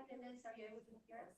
attendance, are you able to hear us?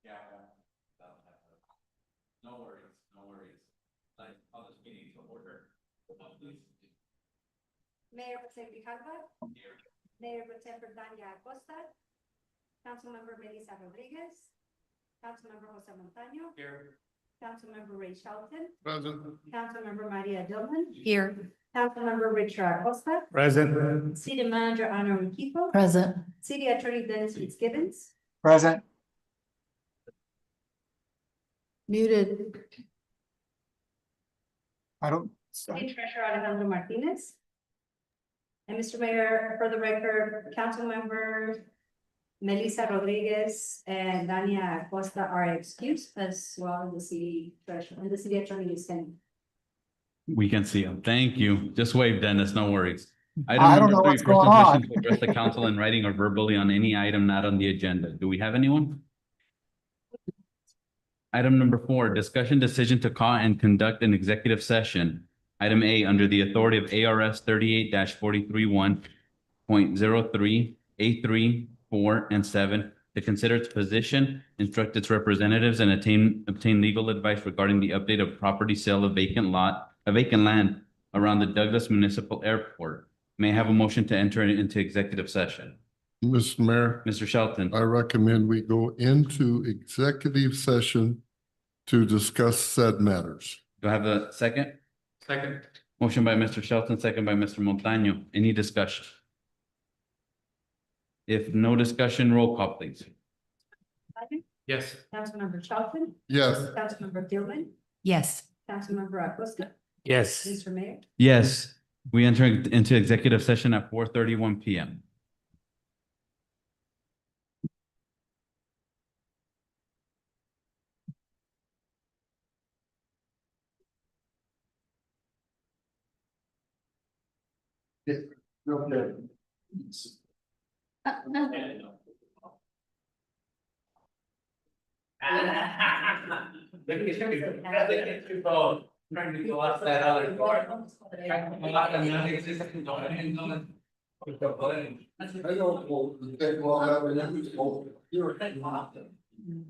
Yeah, no worries, no worries. Like, I'll just meeting to order. Please. Mayor Pro Tem Grijalva, Here. Mayor Pro Tem Dania Acosta, Councilmember Melissa Rodriguez, Councilmember Jose Montaño, Here. Councilmember Ray Shelton, Present. Councilmember Maria Dillon, Here. Councilmember Richard Acosta, Present. City Manager Ana Rengifo, Present. City Attorney Dennis Fitzgibbons, Present. Muted. I don't. City Treasurer Alejandro Martinez. And Mr. Mayor, for the record, Councilmember Melissa Rodriguez and Dania Acosta are excused, as well as the city treasurer and the city attorney is standing. We can see him. Thank you. Just wave, Dennis, no worries. I Item don't number know three, what's going persons on. wishing to address the council in writing or verbally on any item not on the agenda. Do we have anyone? Item number four, discussion decision to call and conduct an executive session. Item A, under the authority of ARS 38-43.1.03, A3, 4, and 7, to consider its position, instruct its representatives, and obtain legal advice regarding the update of property sale of vacant land around the Douglas Municipal Airport. May I have a motion to enter into executive session? Mr. Mayor, Mr. Shelton, I recommend we go into executive session to discuss said matters. do I have a second? Second. Motion by Mr. Shelton, second by Mr. Montaño. Any discussion? If no discussion, roll call, please. Yes. Councilmember Shelton, Yes. Councilmember Dillon, Yes. Councilmember Acosta, Yes. Mr. Mayor. Yes, we enter into executive session at 4:31 PM. Okay. Trying to go out that other door. Trying to go out and now it's just door and going. I don't hold, take long, I would never hold. You're a head mom.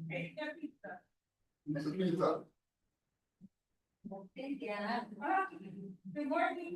It's a pizza. Good morning.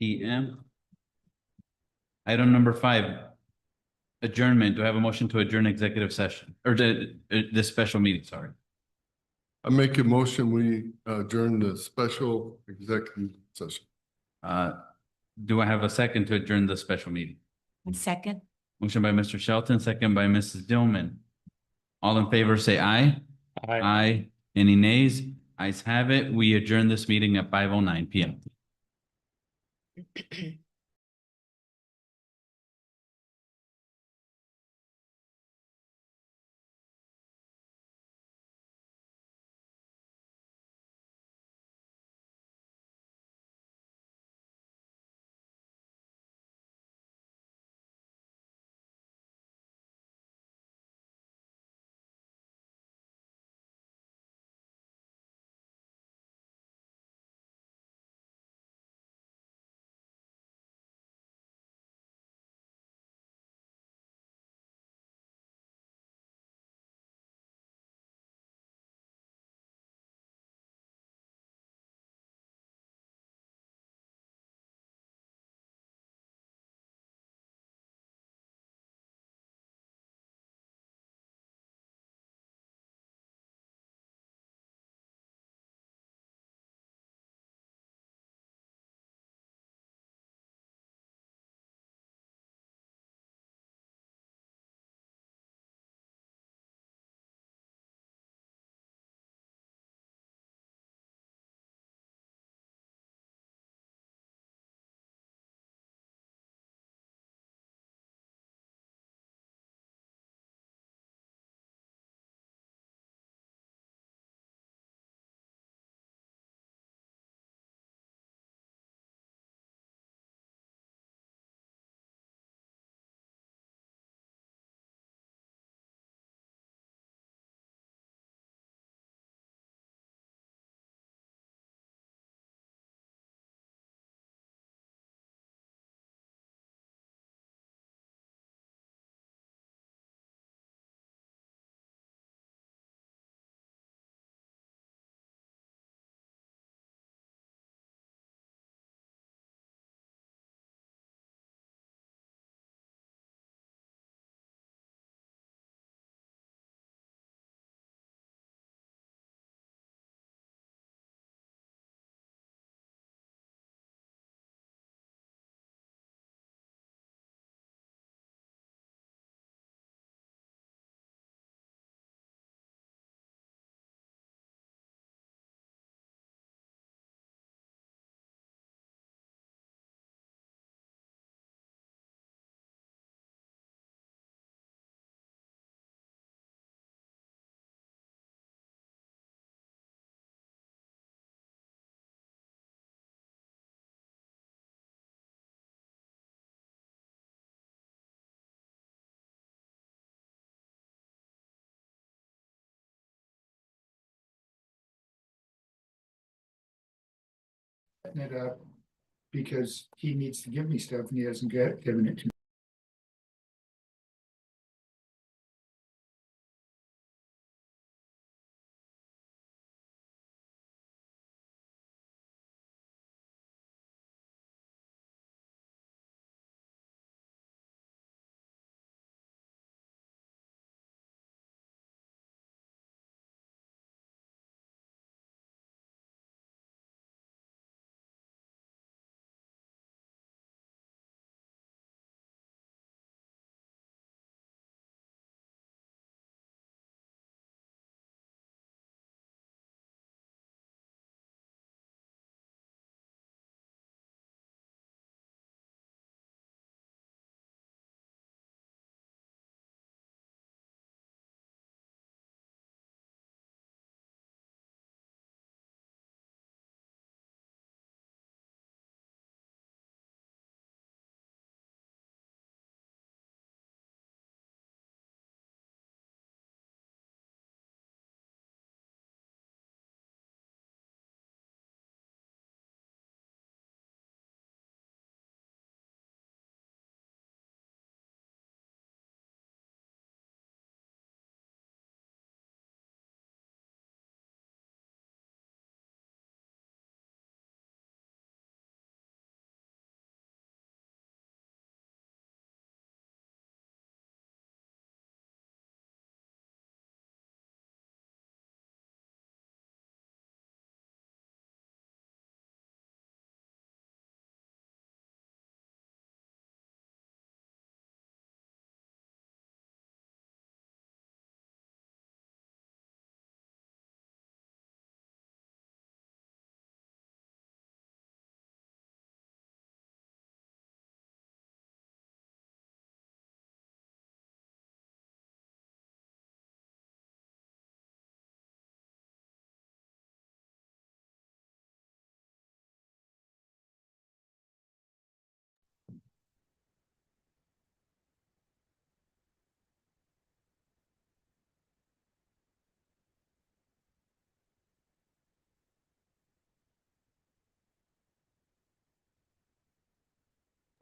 PM. Item number 5, adjournment. Do I have a motion to adjourn executive session or this special meeting? Sorry. I make a motion, we adjourn the special executive session. Do I have a second to adjourn the special meeting? Second. Motion by Mr. Shelton, second by Mrs. Dillman. All in favor, say aye. Aye. Any nays? Ayes have it. We adjourn this meeting at 5:09 PM. It up because he needs to give me stuff and he hasn't given it to me.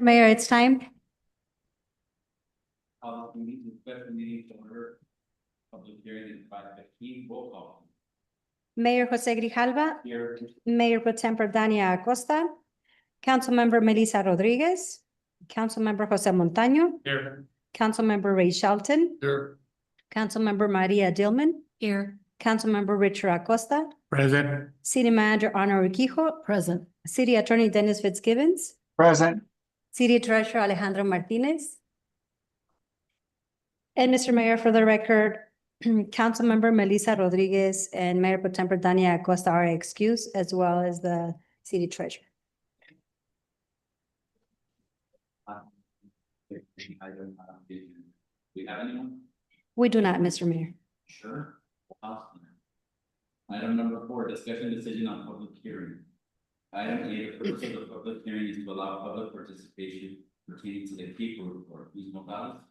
Mayor, it's time. Special meeting to order. Public hearing is 5:15. Roll call. Mayor Jose Grijalva, Here. Mayor Pro Tempore Dania Acosta, Councilmember Melissa Rodriguez, Councilmember Jose Montaño, Here. Councilmember Ray Shelton, Here. Councilmember Maria Dillman, Here. Councilmember Richard Acosta, Present. City Manager Honor Urquijo, Present. City Attorney Dennis Fitzgibbons, Present. City Treasurer Alejandro Martinez. And Mr. Mayor, for the record, Councilmember Melissa Rodriguez and Mayor Pro Tempore Dania Acosta are excused, as well as the City Treasurer. We have anyone? We do not, Mr. Mayor. Sure. Awesome. Item number 4, discussion decision on public hearing. Item 8, the purpose of the public hearing is to allow public participation pertaining to the Caper report. Ms. Morales?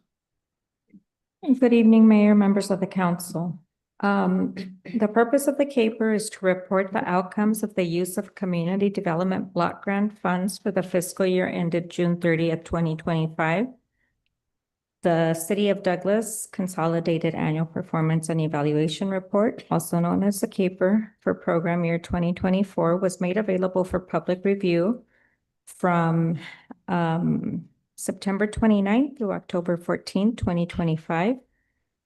Good evening, Mayor, members of the council. The purpose of the CAPER is to report the outcomes of the use of Community Development Block Grant funds for the fiscal year ended June 30th, 2025. The City of Douglas Consolidated Annual Performance and Evaluation Report, also known as the CAPER, for program year 2024 was made available for public review from September 29th through October 14th, 2025.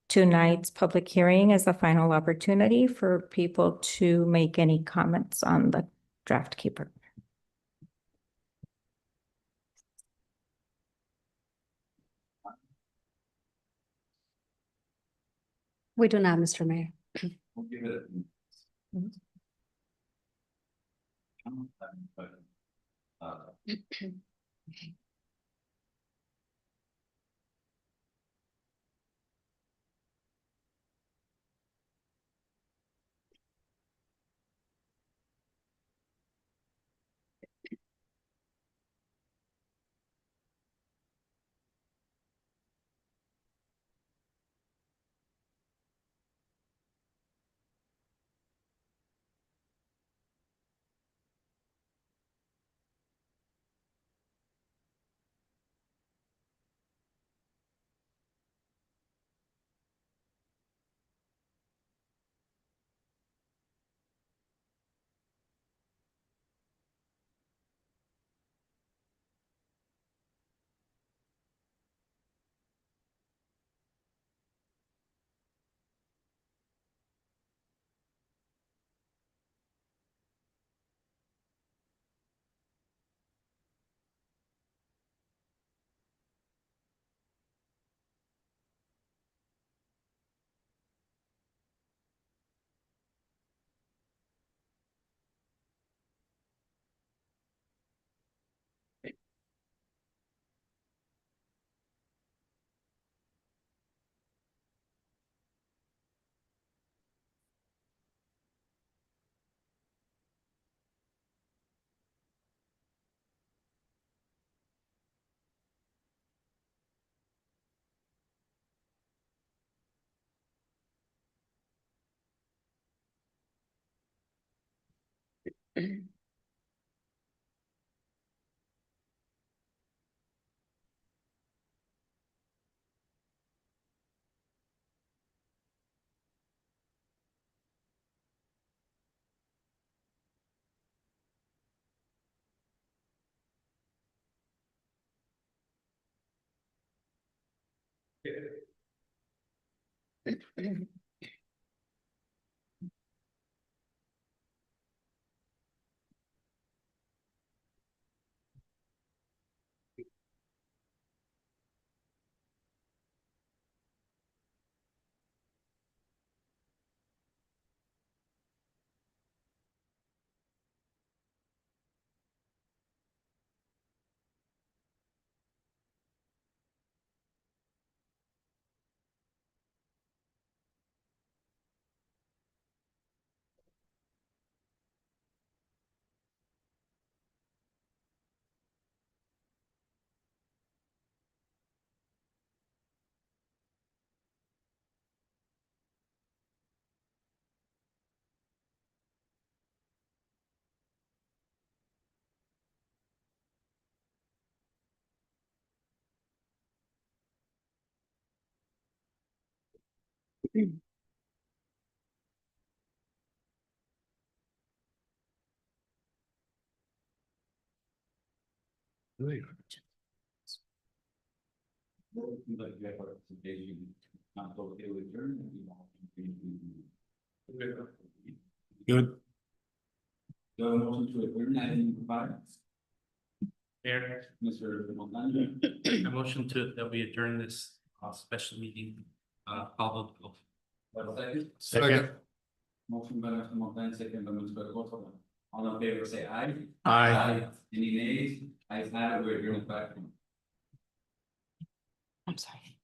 Tonight's public hearing is the final opportunity for people to make any comments on the draft CAPER. We do not, Mr. Mayor. We'll give it a. Good. Motion to adjourn, item 5. Mayor, Mr. Montano. I motion that we adjourn this special meeting, called. Second. Second. Motion by Mr. Montano, second by Mr. Acosta. All in favor, say aye. Aye. Any nays? Ayes have it, we're adjourned back. I'm sorry.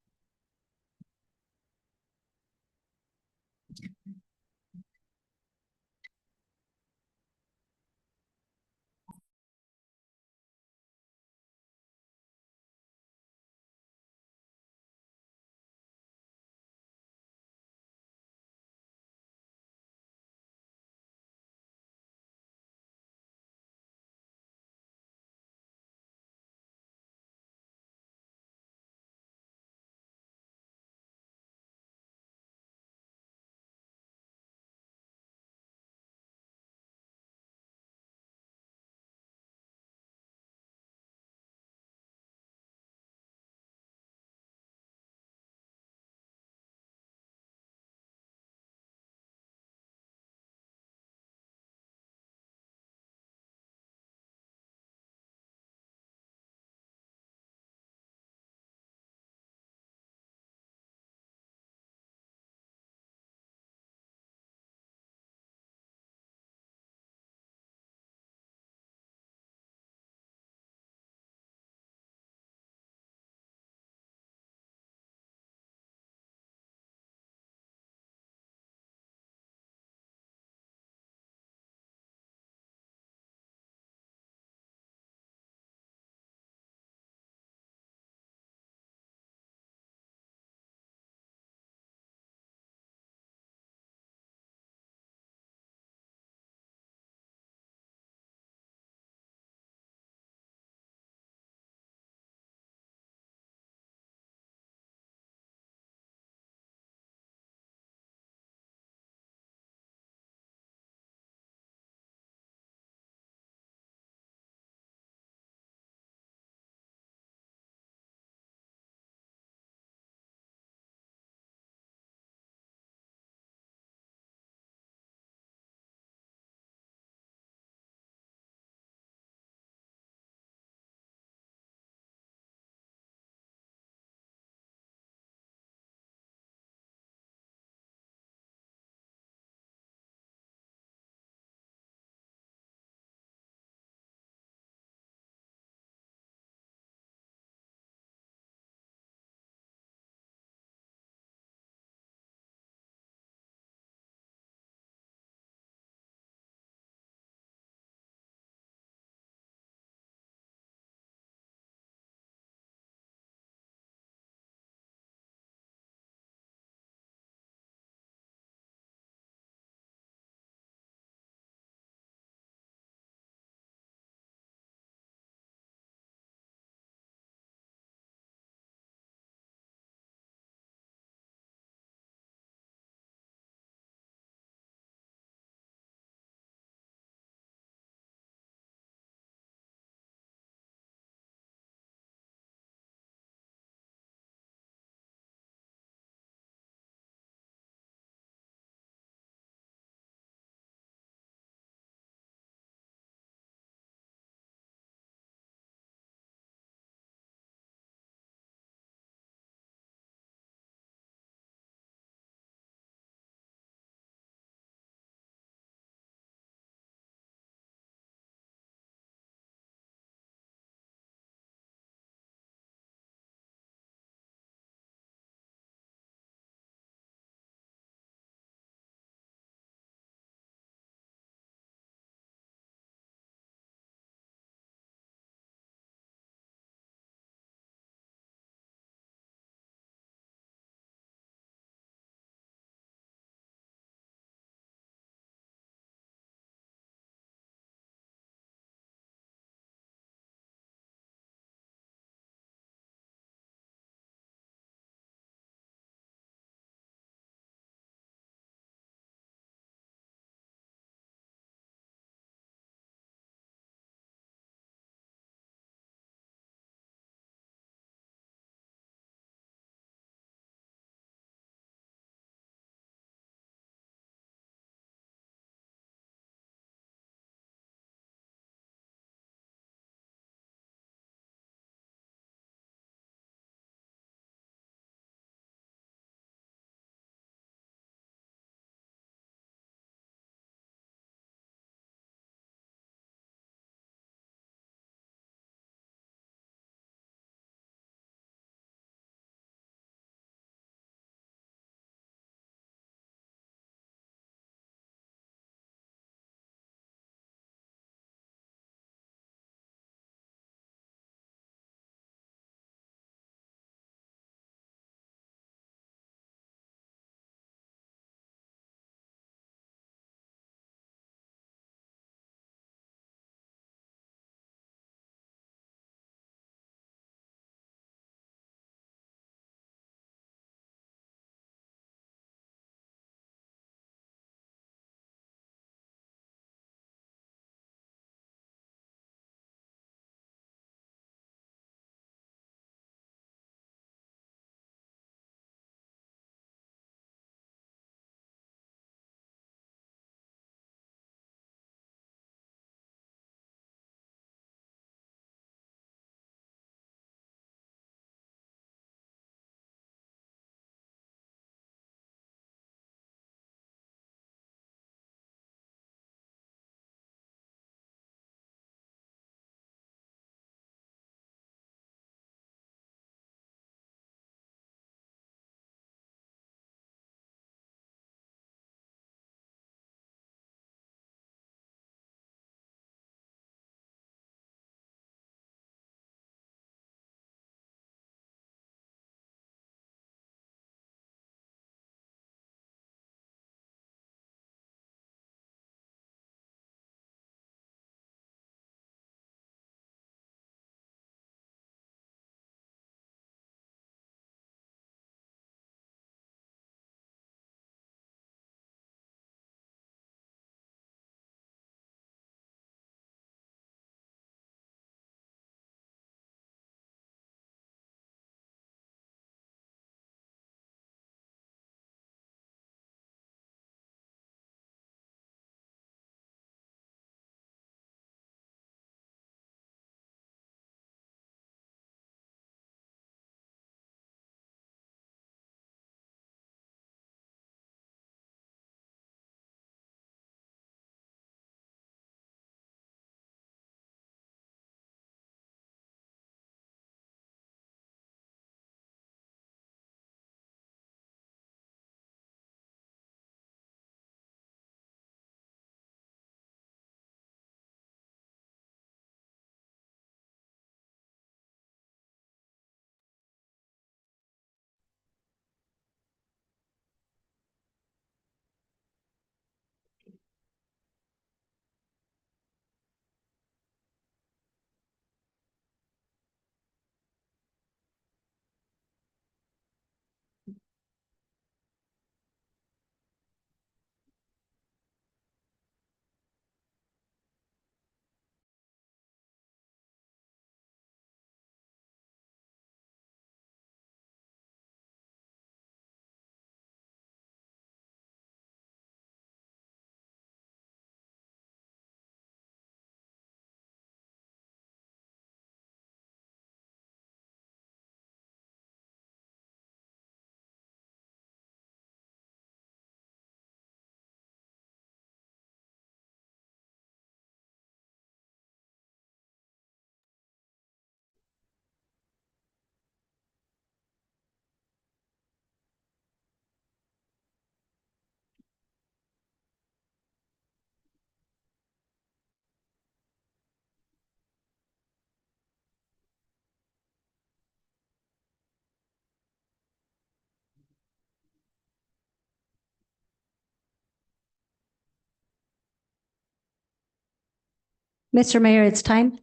Mr. Mayor, it's time.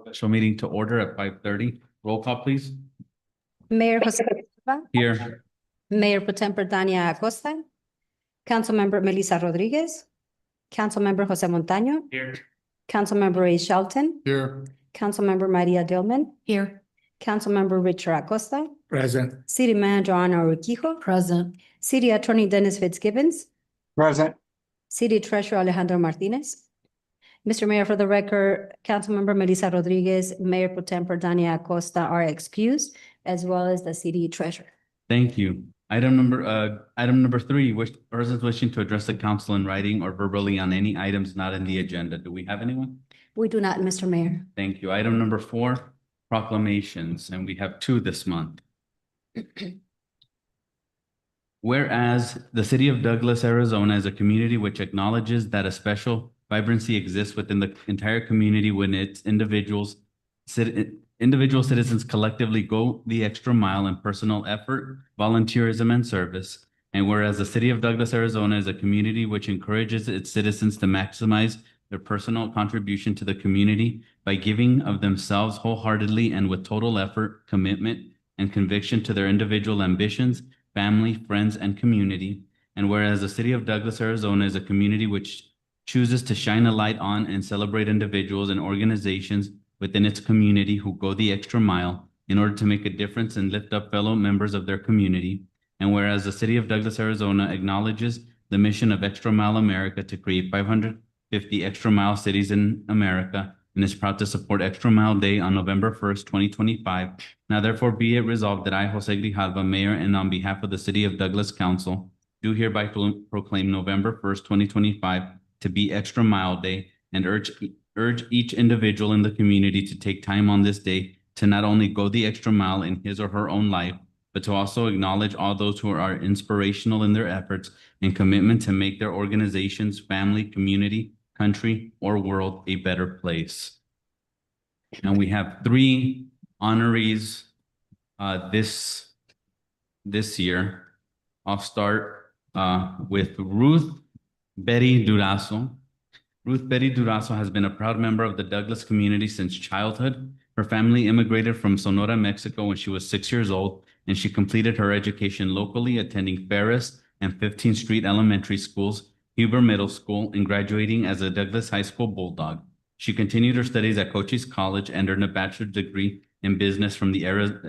Special meeting to order at 5:30. Roll call, please. Mayor Jose, Here. Mayor Pro Tempore Dania Acosta, Councilmember Melissa Rodriguez, Councilmember Jose Montaño, Here. Councilmember Ray Shelton, Here. Councilmember Maria Dillman, Here. Councilmember Richard Acosta, Present. City Manager Ana Urquijo, Present. City Attorney Dennis Fitzgibbons, Present. City Treasurer Alejandro Martinez. Mr. Mayor, for the record, Councilmember Melissa Rodriguez, Mayor Pro Tempore Dania Acosta are excused, as well as the City Treasurer. Thank you. Item number 3, persons wishing to address the council in writing or verbally on any items not in the agenda. Do we have anyone? We do not, Mr. Mayor. Thank you. Item number 4, proclamations, and we have 2 this month. Whereas the city of Douglas, Arizona is a community which acknowledges that a special vibrancy exists within the entire community when its individual citizens collectively go the extra mile in personal effort, volunteerism, and service. And whereas the city of Douglas, Arizona is a community which encourages its citizens to maximize their personal contribution to the community by giving of themselves wholeheartedly and with total effort, commitment, and conviction to their individual ambitions, family, friends, and community. And whereas the city of Douglas, Arizona is a community which chooses to shine a light on and celebrate individuals and organizations within its community who go the extra mile in order to make a difference and lift up fellow members of their community. And whereas the city of Douglas, Arizona acknowledges the mission of Extra Mile America to create 550 extra mile cities in America and is proud to support Extra Mile Day on November 1st, 2025. Now therefore be it resolved that I, Jose Grijalva, Mayor, and on behalf of the City of Douglas Council, do hereby proclaim November 1st, 2025 to be Extra Mile Day and urge each individual in the community to take time on this day to not only go the extra mile in his or her own life, but to also acknowledge all those who are inspirational in their efforts and commitment to make their organizations, family, community, country, or world a better place. And we have 3 honorees this year. I'll start with Ruth Betty Durazo. Ruth Betty Durazo has been a proud member of the Douglas community since childhood. Her family immigrated from Sonora, Mexico when she was 6 years old, and she completed her education locally, attending Ferris and 15th Street Elementary Schools, Huber Middle School, and graduating as a Douglas High School Bulldog. She continued her studies at Cochise College and earned a bachelor's degree in business from the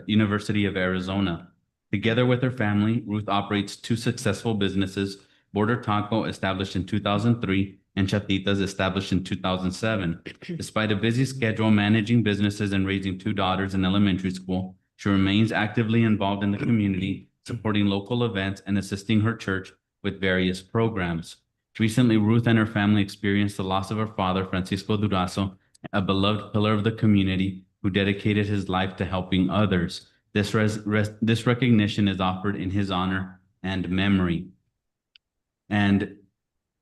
University of Arizona. Together with her family, Ruth operates 2 successful businesses, Border Taco, established in 2003, and Chatitas, established in 2007. Despite a busy schedule managing businesses and raising 2 daughters in elementary school, she remains actively involved in the community, supporting local events and assisting her church with various programs. Recently, Ruth and her family experienced the loss of her father, Francisco Durazo, a beloved pillar of the community who dedicated his life to helping others. This recognition is offered in his honor and memory. And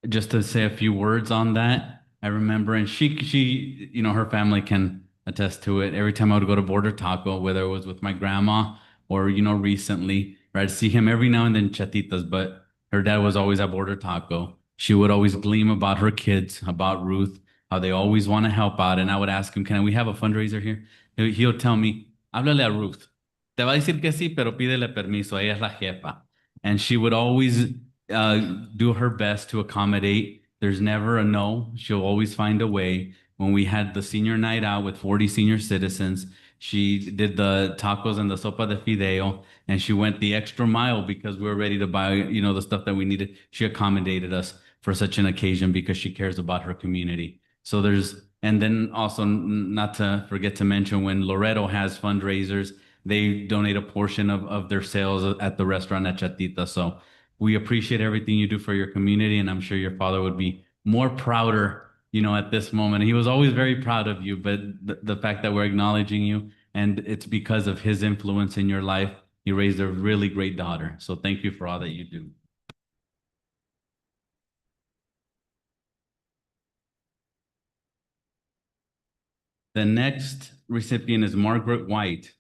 just to say a few words on that, I remember, and she, her family can attest to it. Every time I would go to Border Taco, whether it was with my grandma or, recently, I'd see him every now and then Chatitas, but her dad was always at Border Taco. She would always gleam about her kids, about Ruth, how they always want to help out. And I would ask him, can we have a fundraiser here? He'll tell me, háblale a Ruth. Te va a decir que sí, pero pídele permiso. Ella es la jefa. And she would always do her best to accommodate. There's never a no. She'll always find a way. When we had the senior night out with 40 senior citizens, she did the tacos and the sopa de fideo, and she went the extra mile because we were ready to buy, the stuff that we needed. She accommodated us for such an occasion because she cares about her community. So and then also not to forget to mention when Loretto has fundraisers, they donate a portion of their sales at the restaurant at Chatita. So we appreciate everything you do for your community, and I'm sure your father would be more prouder, at this moment. He was always very proud of you, but the fact that we're acknowledging you, and it's because of his influence in your life, you raised a really great daughter. So thank you for all that you do. The next recipient is Margaret White.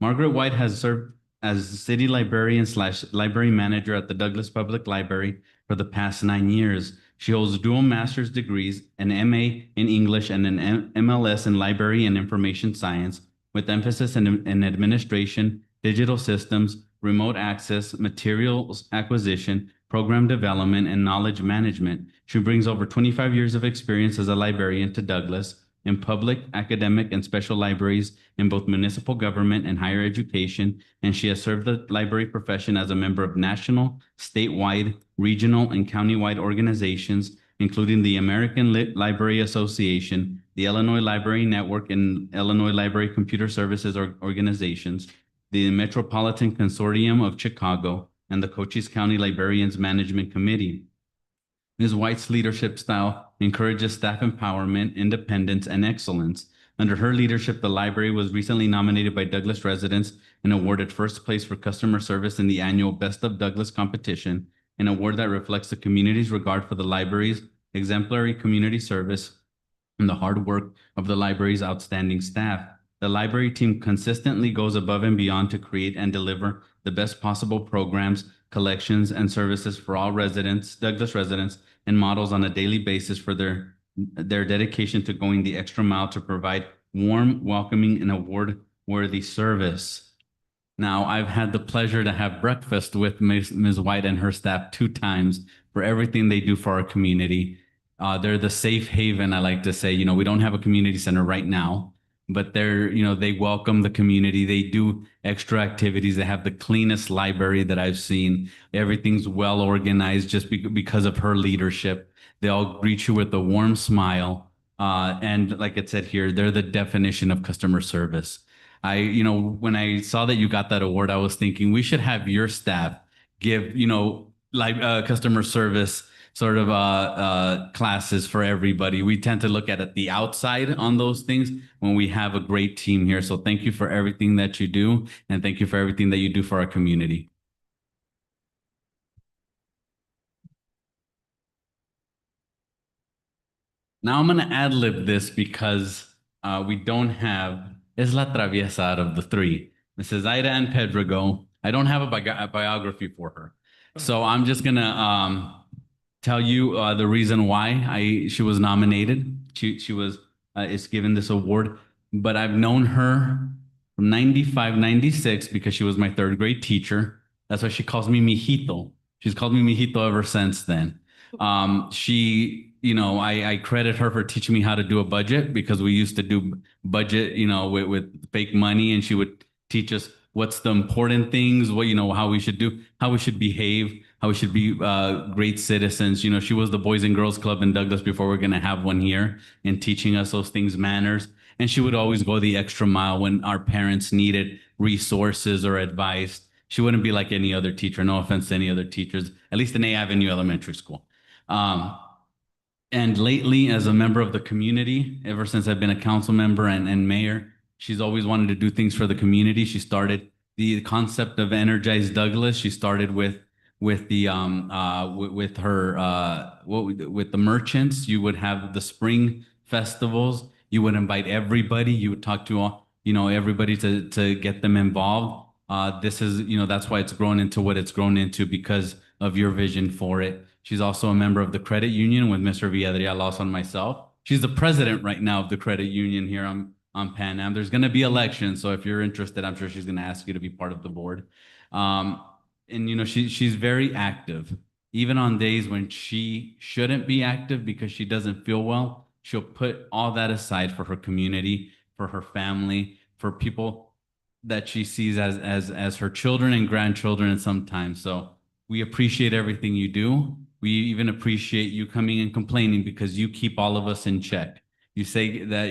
Margaret White has served as city librarian / library manager at the Douglas Public Library for the past 9 years. She holds dual master's degrees, an MA in English and an MLS in Library and Information Science, with emphasis in administration, digital systems, remote access, materials acquisition, program development, and knowledge management. She brings over 25 years of experience as a librarian to Douglas in public, academic, and special libraries in both municipal government and higher education, and she has served the library profession as a member of national, statewide, regional, and countywide organizations, including the American Library Association, the Illinois Library Network, and Illinois Library Computer Services organizations, the Metropolitan Consortium of Chicago, and the Cochise County Librarians Management Committee. Ms. White's leadership style encourages staff empowerment, independence, and excellence. Under her leadership, the library was recently nominated by Douglas residents and awarded first place for customer service in the annual Best of Douglas competition, an award that reflects the community's regard for the library's exemplary community service and the hard work of the library's outstanding staff. The library team consistently goes above and beyond to create and deliver the best possible programs, collections, and services for all residents, Douglas residents, and models on a daily basis for their dedication to going the extra mile to provide warm, welcoming, and award-worthy service. Now, I've had the pleasure to have breakfast with Ms. White and her staff 2 times for everything they do for our community. They're the safe haven, I like to say. You know, we don't have a community center right now, but they welcome the community. They do extra activities. They have the cleanest library that I've seen. Everything's well organized just because of her leadership. They all greet you with a warm smile. And like it said here, they're the definition of customer service. When I saw that you got that award, I was thinking we should have your staff give, customer service sort of classes for everybody. We tend to look at the outside on those things when we have a great team here. So thank you for everything that you do, and thank you for everything that you do for our community. Now I'm going to ad-lib this because we don't have, es la traviesa out of the 3. Mrs. Ida Ann Pedrego. I don't have a biography for her. So I'm just going to tell you the reason why she was nominated. She was is given this award, but I've known her from 95, 96 because she was my 3rd grade teacher. That's why she calls me Mijito. She's called me Mijito ever since then. I credit her for teaching me how to do a budget because we used to do budget, with fake money, and she would teach us what's the important things, how we should do, how we should behave, how we should be great citizens. She was the Boys and Girls Club in Douglas before we're going to have one here, and teaching us those things, manners. And she would always go the extra mile when our parents needed resources or advice. She wouldn't be like any other teacher. No offense to any other teachers, at least in A Avenue Elementary School. And lately, as a member of the community, ever since I've been a council member and mayor, she's always wanted to do things for the community. She started the concept of Energize Douglas. She started with the merchants. You would have the spring festivals. You would invite everybody. You would talk to everybody to get them involved. This is, that's why it's grown into what it's grown into, because of your vision for it. She's also a member of the credit union with Mr. Villadria and myself. She's the president right now of the credit union here on Pan Am. There's going to be elections, so if you're interested, I'm sure she's going to ask you to be part of the board. She's very active. Even on days when she shouldn't be active because she doesn't feel well, she'll put all that aside for her community, for her family, for people that she sees as her children and grandchildren and sometimes. So we appreciate everything you do. We even appreciate you coming and complaining because you keep all of us in check. You say that,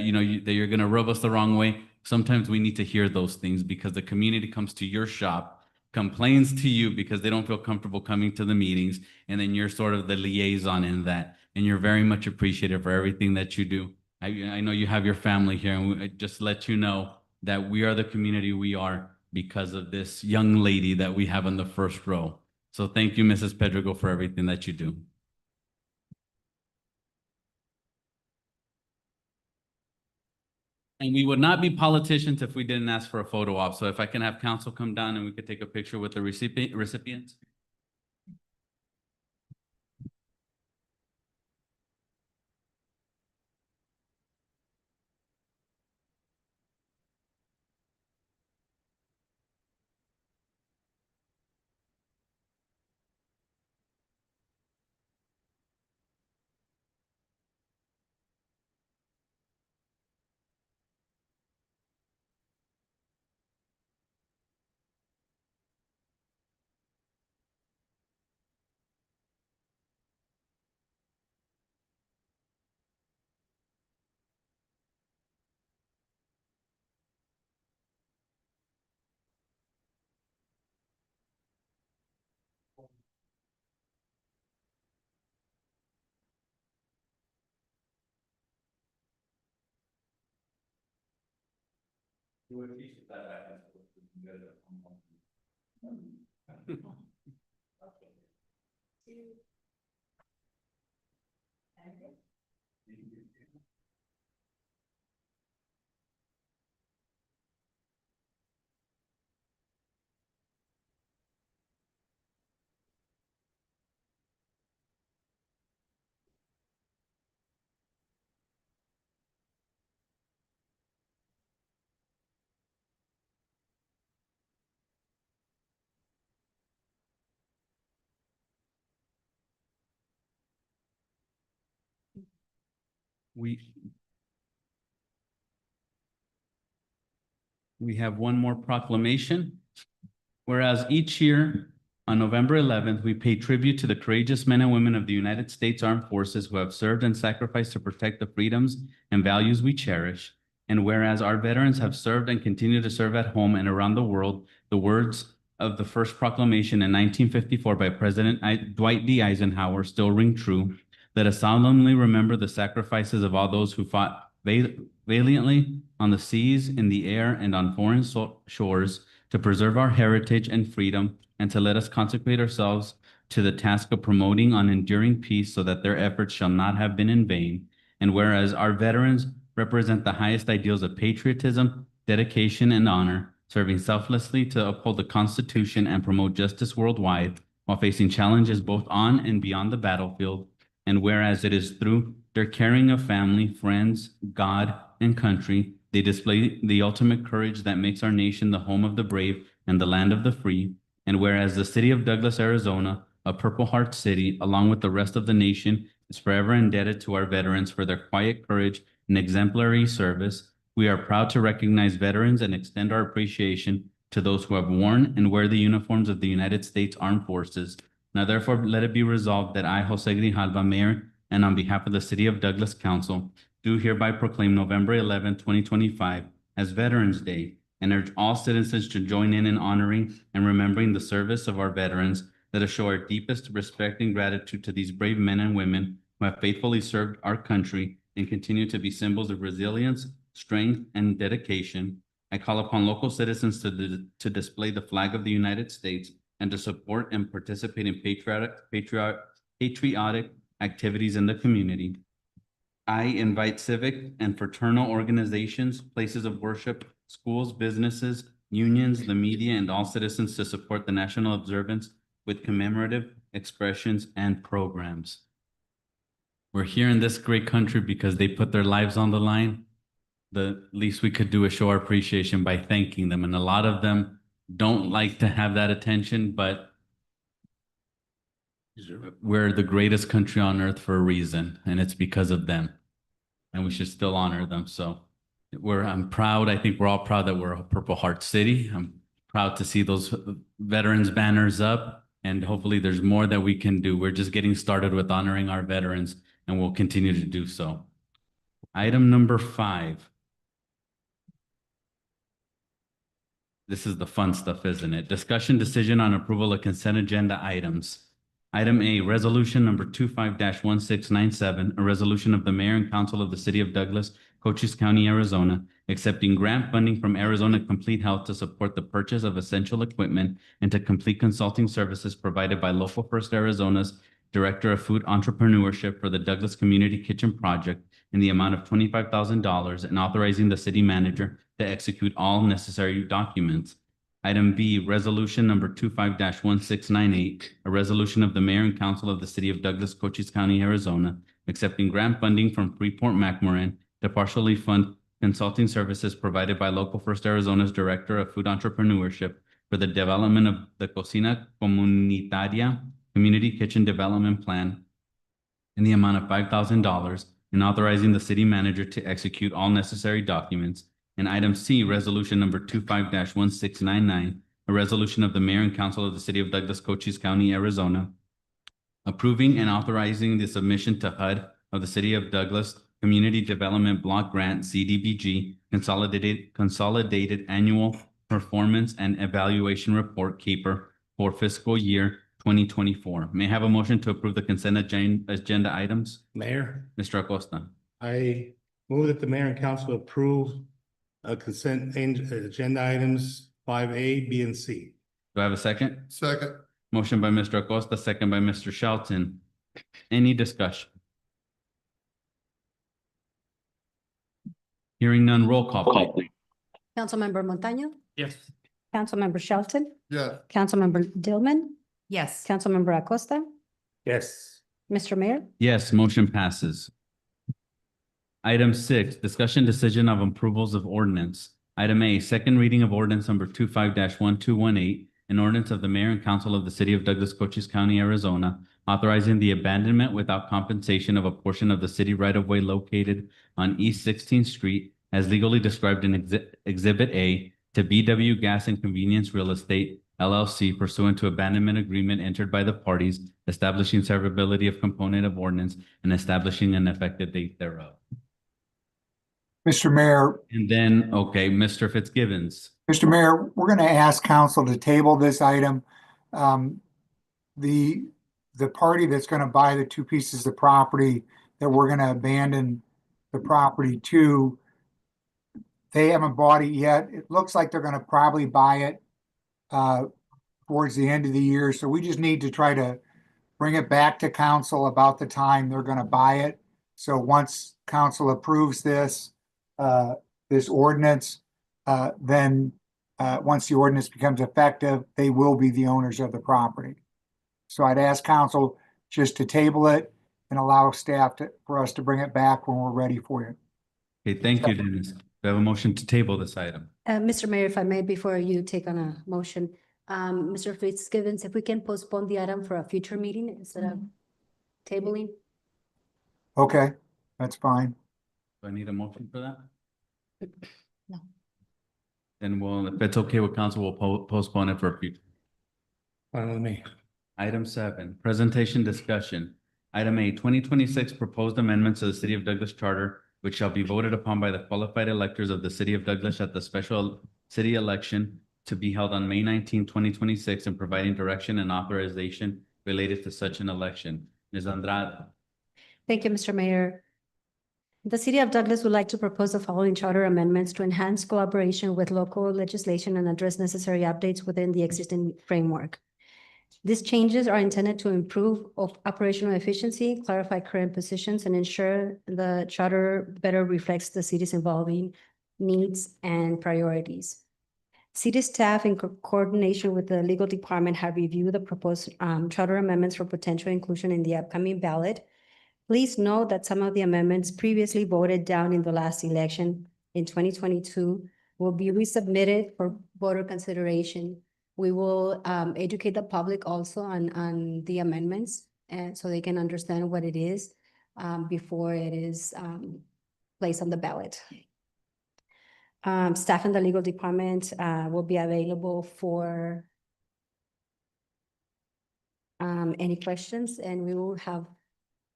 that you're going to rub us the wrong way. Sometimes we need to hear those things because the community comes to your shop, complains to you because they don't feel comfortable coming to the meetings. And then you're sort of the liaison in that. And you're very much appreciated for everything that you do. I know you have your family here, and we just let you know that we are the community we are because of this young lady that we have in the first row. So thank you, Mrs. Pedrego, for everything that you do. And we would not be politicians if we didn't ask for a photo op. So if I can have council come down and we could take a picture with the recipients. We have one more proclamation. Whereas each year on November 11th, we pay tribute to the courageous men and women of the United States Armed Forces who have served and sacrificed to protect the freedoms and values we cherish. And whereas our veterans have served and continue to serve at home and around the world, the words of the first proclamation in 1954 by President Dwight D. Eisenhower still ring true. Let us solemnly remember the sacrifices of all those who fought valiantly on the seas, in the air, and on foreign shores to preserve our heritage and freedom, and to let us consecrate ourselves to the task of promoting an enduring peace so that their efforts shall not have been in vain. And whereas our veterans represent the highest ideals of patriotism, dedication, and honor, serving selflessly to uphold the Constitution and promote justice worldwide while facing challenges both on and beyond the battlefield. And whereas it is through their caring of family, friends, God, and country, they display the ultimate courage that makes our nation the home of the brave and the land of the free. And whereas the city of Douglas, Arizona, a Purple Heart city, along with the rest of the nation, is forever indebted to our veterans for their quiet courage and exemplary service, we are proud to recognize veterans and extend our appreciation to those who have worn and wear the uniforms of the United States Armed Forces. Now therefore, let it be resolved that I, Jose Grijalva, Mayor, and on behalf of the City of Douglas Council, do hereby proclaim November 11, 2025 as Veterans Day, and urge all citizens to join in honoring and remembering the service of our veterans. Let us show our deepest respect and gratitude to these brave men and women who have faithfully served our country and continue to be symbols of resilience, strength, and dedication. I call upon local citizens to display the flag of the United States and to support and participate in patriotic activities in the community. I invite civic and fraternal organizations, places of worship, schools, businesses, unions, the media, and all citizens to support the national observance with commemorative expressions and programs. We're here in this great country because they put their lives on the line. The least we could do is show our appreciation by thanking them. And a lot of them don't like to have that attention, but we're the greatest country on earth for a reason, and it's because of them. And we should still honor them. So I'm proud. I think we're all proud that we're a Purple Heart City. I'm proud to see those veterans banners up, and hopefully there's more that we can do. We're just getting started with honoring our veterans, and we'll continue to do so. Item number 5. This is the fun stuff, isn't it? Discussion decision on approval of consent agenda items. Item A, resolution number 25-1697, a resolution of the mayor and council of the city of Douglas, Cochise County, Arizona, accepting grant funding from Arizona Complete Health to support the purchase of essential equipment and to complete consulting services provided by Local First Arizona's Director of Food Entrepreneurship for the Douglas Community Kitchen Project in the amount of $25,000 and authorizing the city manager to execute all necessary documents. Item B, resolution number 25-1698, a resolution of the mayor and council of the city of Douglas, Cochise County, Arizona, accepting grant funding from Freeport-McMoRan to partially fund consulting services provided by Local First Arizona's Director of Food Entrepreneurship for the development of the Cocina Comunitaria Community Kitchen Development Plan in the amount of $5,000 and authorizing the city manager to execute all necessary documents. And item C, resolution number 25-1699, a resolution of the mayor and council of the city of Douglas, Cochise County, Arizona, approving and authorizing the submission to HUD of the city of Douglas Community Development Block Grant, CDBG, consolidated annual performance and evaluation report, CAPER, for fiscal year 2024. May I have a motion to approve the consent agenda items? Mayor, Mr. Acosta. I move that the mayor and council approve agenda items 5A, B, and C. Do I have a second? Second. Motion by Mr. Acosta, second by Mr. Shelton. Any discussion? Hearing none, roll call, please. Councilmember Montaño, Yes. Councilmember Shelton, Yes. Councilmember Dillman, Yes. Councilmember Acosta, Yes. Mr. Mayor. Yes, motion passes. Item 6, discussion decision of approvals of ordinance. Item A, second reading of ordinance number 25-1218, an ordinance of the mayor and council of the city of Douglas, Cochise County, Arizona, authorizing the abandonment without compensation of a portion of the city right-of-way located on East 16th Street as legally described in Exhibit A to BW Gas and Convenience Real Estate LLC pursuant to abandonment agreement entered by the parties, establishing severability of component of ordinance and establishing an effective date thereof. Mr. Mayor, And then, okay, Mr. Fitzgibbons. Mr. Mayor, we're going to ask council to table this item. The party that's going to buy the two pieces of property that we're going to abandon the property to, they haven't bought it yet. It looks like they're going to probably buy it towards the end of the year. So we just need to try to bring it back to council about the time they're going to buy it. So once council approves this ordinance, then once the ordinance becomes effective, they will be the owners of the property. So I'd ask council just to table it and allow staff for us to bring it back when we're ready for it. Okay, thank you, Dennis. Do I have a motion to table this item? Mr. Mayor, if I may, before you take on a motion, Mr. Fitzgibbons, if we can postpone the item for a future meeting instead of tabling. Okay, that's fine. Do I need a motion for that? No. Then we'll, if it's okay with council, we'll postpone it for a future. Fine with me. Item 7, presentation discussion. Item A, 2026 proposed amendments to the City of Douglas Charter, which shall be voted upon by the qualified electors of the City of Douglas at the special city election to be held on May 19, 2026, and providing direction and authorization related to such an election. Ms. Andrade. Thank you, Mr. Mayor. The City of Douglas would like to propose the following charter amendments to enhance collaboration with local legislation and address necessary updates within the existing framework. These changes are intended to improve operational efficiency, clarify current positions, and ensure the charter better reflects the city's evolving needs and priorities. City staff, in coordination with the legal department, have reviewed the proposed charter amendments for potential inclusion in the upcoming ballot. Please note that some of the amendments previously voted down in the last election in 2022 will be resubmitted for voter consideration. We will educate the public also on the amendments, and so they can understand what it is before it is placed on the ballot. Staff in the legal department will be available for any questions, and we will have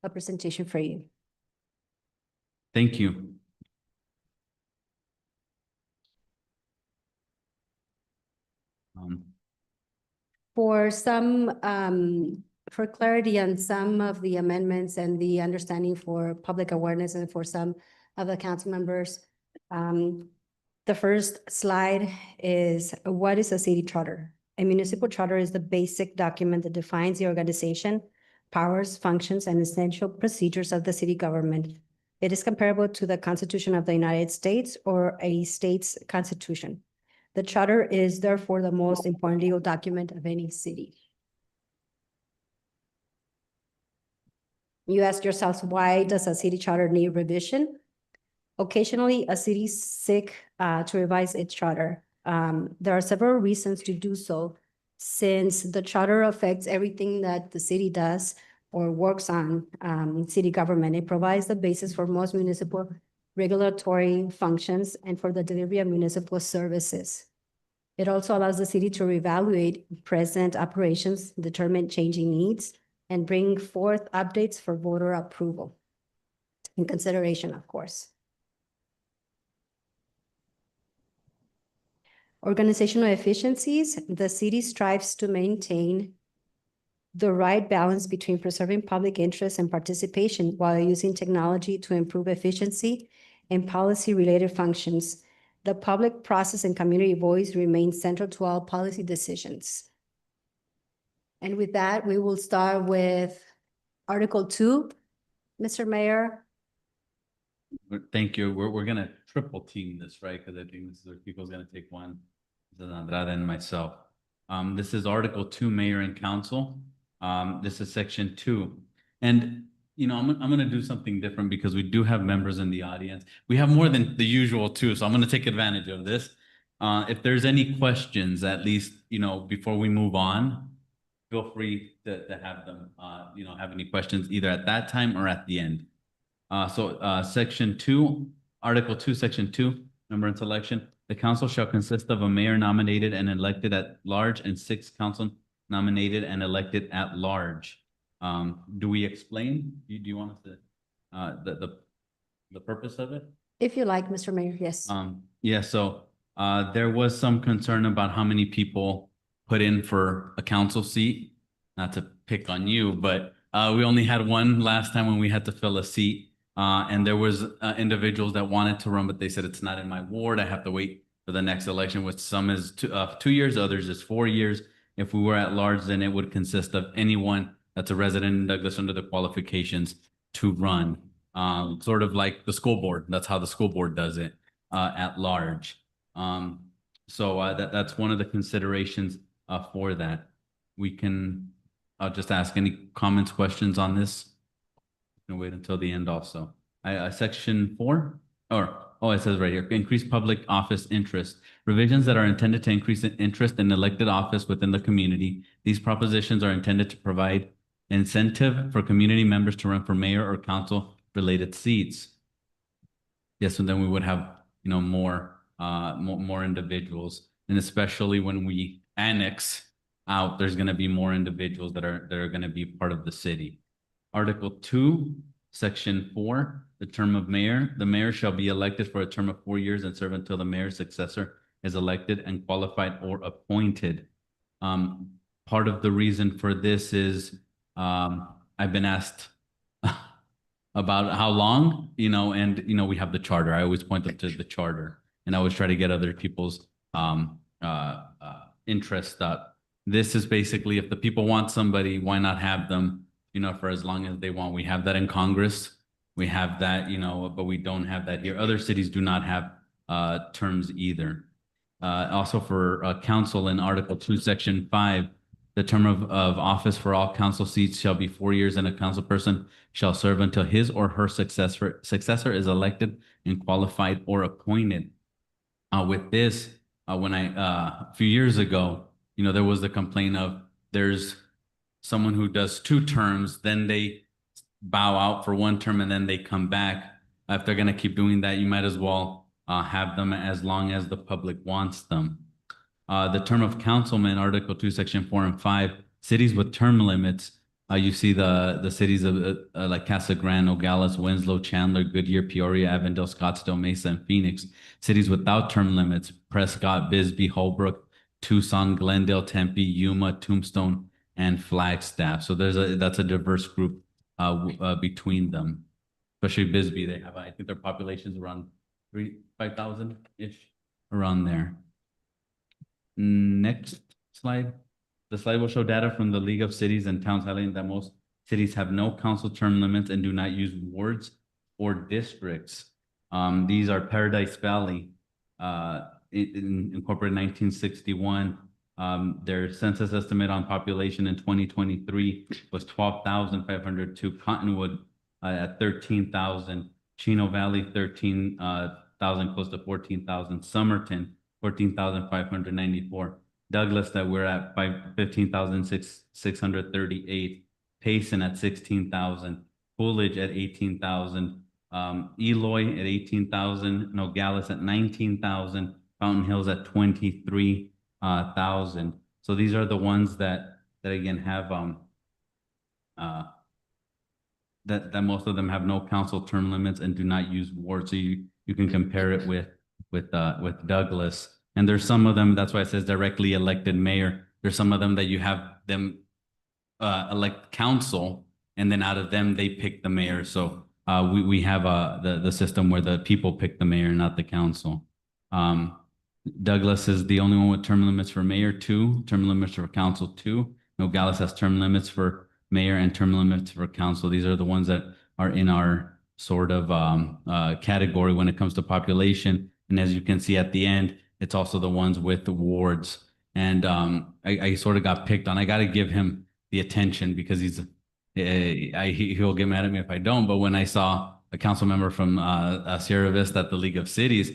a presentation for you. Thank you. For clarity on some of the amendments and the understanding for public awareness and for some of the council members, the first slide is, what is a city charter? A municipal charter is the basic document that defines the organization, powers, functions, and essential procedures of the city government. It is comparable to the Constitution of the United States or a state's constitution. The charter is therefore the most important legal document of any city. You ask yourselves, why does a city charter need revision? Occasionally, a city seeks to revise its charter. There are several reasons to do so, since the charter affects everything that the city does or works on city government. It provides the basis for most municipal regulatory functions and for the delivery of municipal services. It also allows the city to reevaluate present operations, determine changing needs, and bring forth updates for voter approval and consideration, of course. Organizational efficiencies, the city strives to maintain the right balance between preserving public interest and participation while using technology to improve efficiency and policy-related functions. the public process and community voice remain central to all policy decisions. And with that, we will start with Article 2. Mr. Mayor, Thank you. We're gonna triple team this, right? Because I think this is where people's gonna take one, Mrs. Andrade and myself. This is Article 2, Mayor and Council. This is Section 2. And, you know, I'm gonna do something different because we do have members in the audience. We have more than the usual too, so I'm gonna take advantage of this. If there's any questions, at least, you know, before we move on, feel free to have them, you know, have any questions either at that time or at the end. Section 2, Article 2, Section 2, member and selection. The council shall consist of a mayor nominated and elected at large and 6 council nominated and elected at large. Do we explain? Do you want us to, the purpose of it? if you like, Mr. Mayor, yes. Yeah, so there was some concern about how many people put in for a council seat. Not to pick on you, but we only had one last time when we had to fill a seat. And there was individuals that wanted to run, but they said it's not in my ward. I have to wait for the next election, which some is 2 years, others is 4 years. If we were at large, then it would consist of anyone that's a resident in Douglas under the qualifications to run. Sort of like the school board. That's how the school board does it at large. That's one of the considerations for that. I'll just ask any comments, questions on this. And wait until the end also. Section 4, it says right here, increase public office interest. Revisions that are intended to increase interest in elected office within the community. These propositions are intended to provide incentive for community members to run for mayor or council related seats. Yes, and then we would have, you know, more individuals, and especially when we annex out, there's going to be more individuals that are going to be part of the city. Article 2, Section 4, the term of mayor. The mayor shall be elected for a term of 4 years and serve until the mayor's successor is elected and qualified or appointed. Part of the reason for this is I've been asked about how long, you know, and, you know, we have the charter. I always point them to the charter, and I always try to get other people's interest up. This is basically, if the people want somebody, why not have them, you know, for as long as they want. We have that in Congress. We have that, you know, but we don't have that here. Other cities do not have terms either. Also for council in Article 2, Section 5, the term of office for all council seats shall be 4 years, and a council person shall serve until his or her successor is elected and qualified or appointed. With this, when a few years ago, you know, there was the complaint of there's someone who does 2 terms, then they bow out for 1 term, and then they come back. If they're going to keep doing that, you might as well have them as long as the public wants them. The term of councilman, Article 2, Section 4 and 5, cities with term limits. You see the cities of like Casa Grande, Nogales, Winslow, Chandler, Goodyear, Peoria, Avondale, Scottsdale, Mesa, and Phoenix. Cities without term limits: Prescott, Bisbee, Holbrook, Tucson, Glendale, Tempe, Yuma, Tombstone, and Flagstaff. So that's a diverse group between them. Especially Bisbee, they have, I think their population is around 5,000-ish, around there. Next slide. The slide will show data from the League of Cities and Towns highlighting that most cities have no council term limits and do not use wards or districts. These are Paradise Valley, incorporated in 1961. Their census estimate on population in 2023 was 12,502. Cottonwood at 13,000. Chino Valley 13,000, close to 14,000. Somerton 14,594. Douglas, that we're at, 15,638. Payson at 16,000. Coolidge at 18,000. Eloy at 18,000. Nogales at 19,000. Fountain Hills at 23,000. So these are the ones that again have that most of them have no council term limits and do not use wards. So you can compare it with Douglas. And there's some of them, that's why it says directly elected mayor. There's some of them that you have them elect council, and then out of them, they pick the mayor. So we have the system where the people pick the mayor, not the council. Douglas is the only one with term limits for mayor, 2, term limits for council, 2. Nogales has term limits for mayor and term limits for council. These are the ones that are in our sort of category when it comes to population. And as you can see at the end, it's also the ones with the wards. And I sort of got picked on. I got to give him the attention because he'll get mad at me if I don't. But when I saw a council member from Sierra Vista at the League of Cities,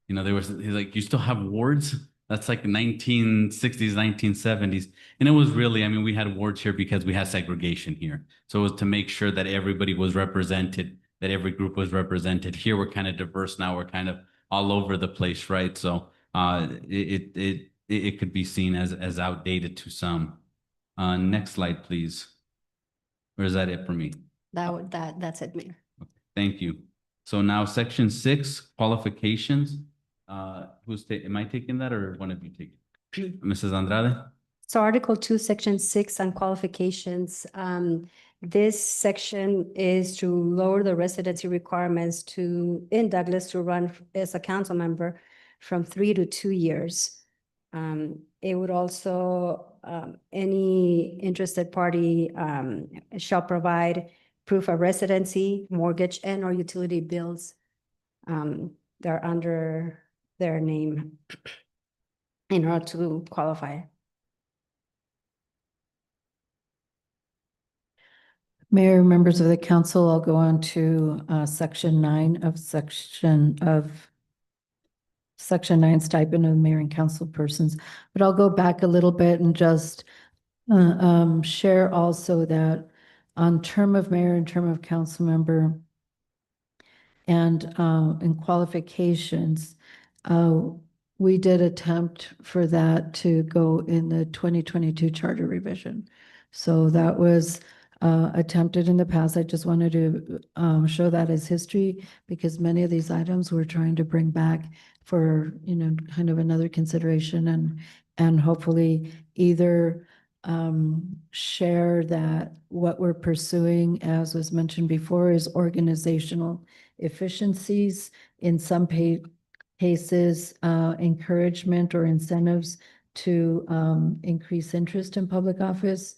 you know, he's like, you still have wards? That's like 1960s, 1970s. And it was really, I mean, we had wards here because we had segregation here. So it was to make sure that everybody was represented, that every group was represented. Here, we're kind of diverse now. We're kind of all over the place, right? So it could be seen as outdated to some. Next slide, please. Or is that it for me? That's it, Mayor. Thank you. So now section 6, qualifications. Am I taking that or one of you take it? Mrs. Andrade? So Article 2, Section 6 on qualifications. This section is to lower the residency requirements in Douglas to run as a council member from 3 to 2 years. It would also, any interested party shall provide proof of residency, mortgage, and or utility bills that are under their name in order to qualify. Mayor, members of the council, I'll go on to section 9 of section 9 stipend of mayor and council persons. But I'll go back a little bit and just share also that on term of mayor and term of council member and in qualifications, we did attempt for that to go in the 2022 charter revision. So that was attempted in the past. I just wanted to show that as history because many of these items we're trying to bring back for, you know, kind of another consideration and hopefully either share that what we're pursuing, as was mentioned before, is organizational efficiencies, in some cases, encouragement or incentives to increase interest in public office,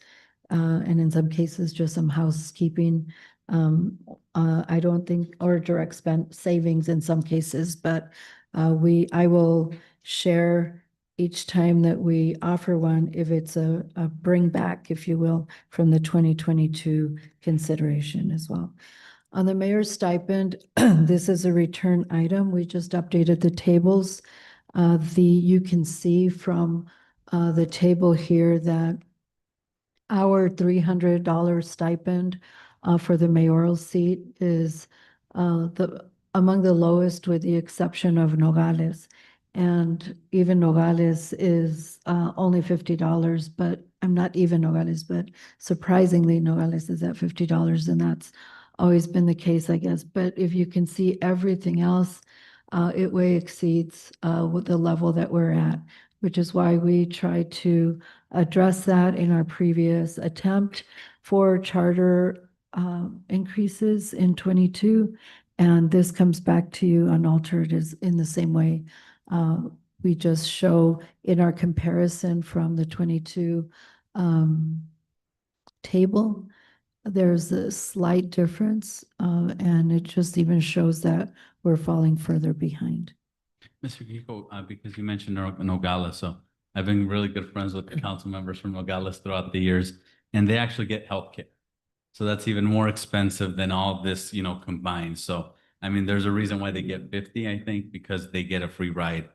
and in some cases, just some housekeeping. I don't think, or direct savings in some cases, but I will share each time that we offer one, if it's a bring back, if you will, from the 2022 consideration as well. On the mayor's stipend, this is a return item. We just updated the tables. You can see from the table here that our $300 stipend for the mayoral seat is among the lowest, with the exception of Nogales. And even Nogales is only $50, but I'm not even Nogales, but surprisingly Nogales is at $50, and that's always been the case, I guess. But if you can see everything else, it way exceeds with the level that we're at, which is why we tried to address that in our previous attempt for charter increases in 22. And this comes back to you unaltered is in the same way. We just show in our comparison from the 22 table, there's a slight difference, and it just even shows that we're falling further behind. Mr. Kiko, because you mentioned Nogales, so I've been really good friends with the council members from Nogales throughout the years, and they actually get healthcare. So that's even more expensive than all this, you know, combined. So, I mean, there's a reason why they get 50, I think, because they get a free ride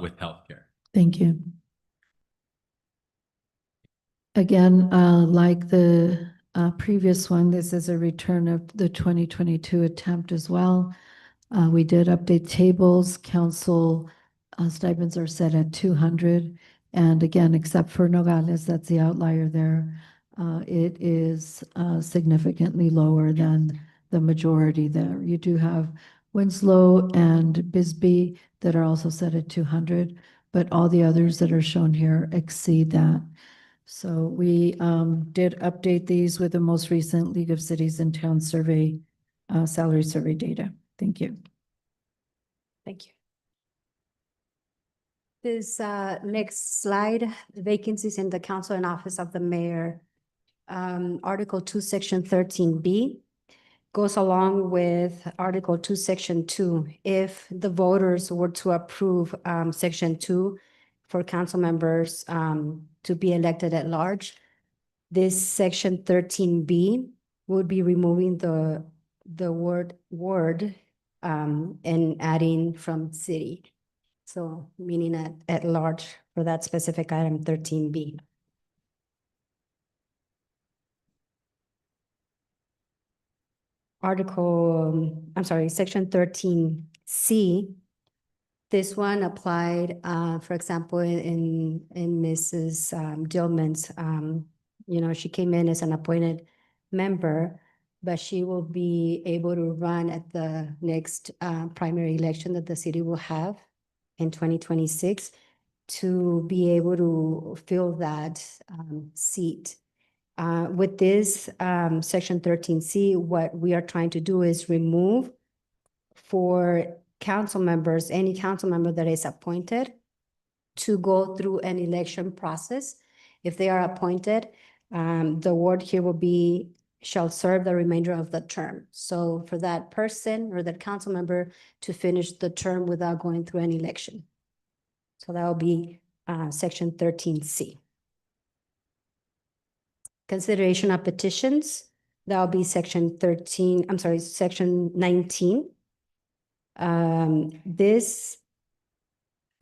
with healthcare. Thank you. Again, like the previous one, this is a return of the 2022 attempt as well. We did update tables. Council stipends are set at 200. And again, except for Nogales, that's the outlier there. It is significantly lower than the majority there. You do have Winslow and Bisbee that are also set at 200, but all the others that are shown here exceed that. So we did update these with the most recent League of Cities and Towns survey, salary survey data. Thank you. Thank you. This next slide, vacancies in the council and office of the mayor. Article 2, Section 13B goes along with Article 2, Section 2. If the voters were to approve Section 2 for council members to be elected at large, this Section 13B would be removing the word and adding from city. So meaning at large for that specific item 13B. Section 13C. This one applied, for example, in Mrs. Dillman's, she came in as an appointed member, but she will be able to run at the next primary election that the city will have in 2026 to be able to fill that seat. With this Section 13C, what we are trying to do is remove for council members, any council member that is appointed to go through an election process. If they are appointed, the word here will be shall serve the remainder of the term. So for that person or that council member to finish the term without going through an election. So that will be Section 13C. Consideration of petitions, that will be Section 19. This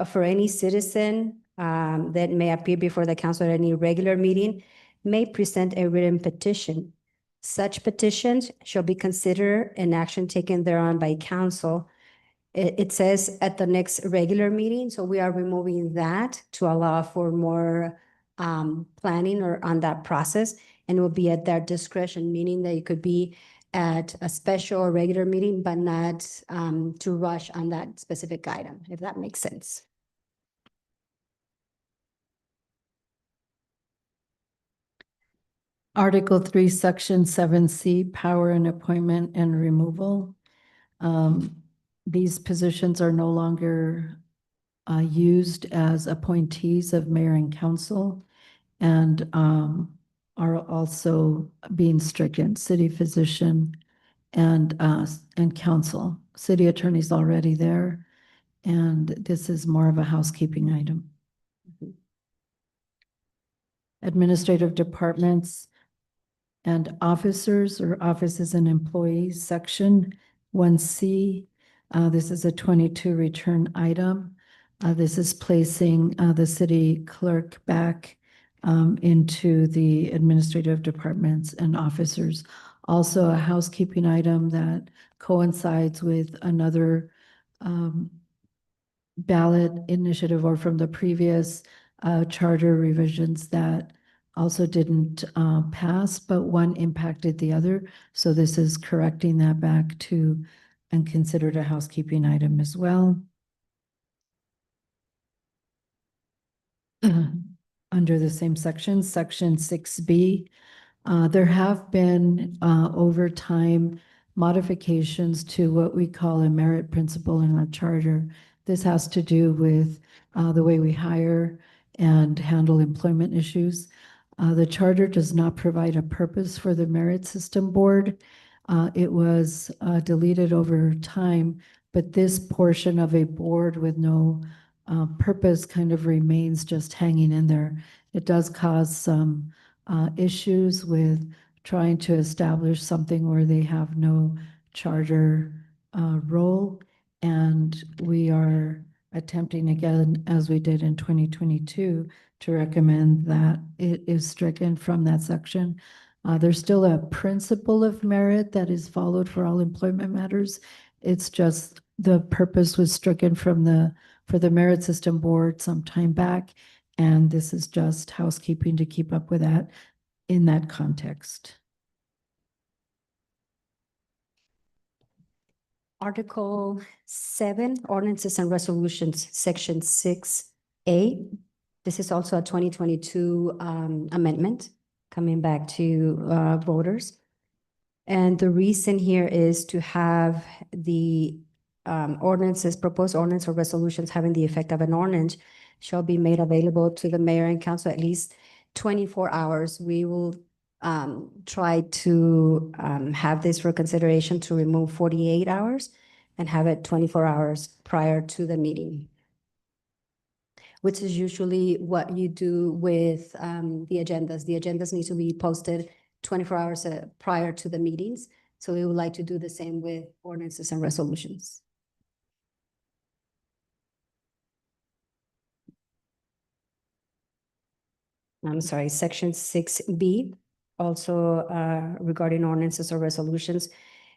for any citizen that may appear before the council at any regular meeting may present a written petition. Such petitions shall be considered and action taken thereon by council. It says at the next regular meeting, so we are removing that to allow for more planning or on that process, and will be at their discretion, meaning that it could be at a special or regular meeting, but not to rush on that specific item, if that makes sense. Article 3, Section 7C, power and appointment and removal. These positions are no longer used as appointees of mayor and council, and are also being stricken, city physician and council. City attorney's already there, and this is more of a housekeeping item. Administrative departments and officers or offices and employees, Section 1C. This is a 22 return item. This is placing the city clerk back into the administrative departments and officers. Also a housekeeping item that coincides with another ballot initiative or from the previous charter revisions that also didn't pass, but one impacted the other. So this is correcting that back to and considered a housekeeping item as well. Under the same section, Section 6B, there have been over time modifications to what we call a merit principle in our charter. This has to do with the way we hire and handle employment issues. The charter does not provide a purpose for the Merit System Board. It was deleted over time, but this portion of a board with no purpose kind of remains just hanging in there. It does cause some issues with trying to establish something where they have no charter role. And we are attempting again, as we did in 2022, to recommend that it is stricken from that section. There's still a principle of merit that is followed for all employment matters. It's just the purpose was stricken from for the Merit System Board some time back. And this is just housekeeping to keep up with that in that context. Article 7, ordinances and resolutions, Section 6A. This is also a 2022 amendment coming back to voters. And the reason here is to have the ordinances, proposed ordinance or resolutions having the effect of an ordinance shall be made available to the mayor and council at least 24 hours. We will try to have this for consideration to remove 48 hours and have it 24 hours prior to the meeting, which is usually what you do with the agendas. The agendas need to be posted 24 hours prior to the meetings. So we would like to do the same with ordinances and resolutions. I'm sorry, section 6B, also regarding ordinances or resolutions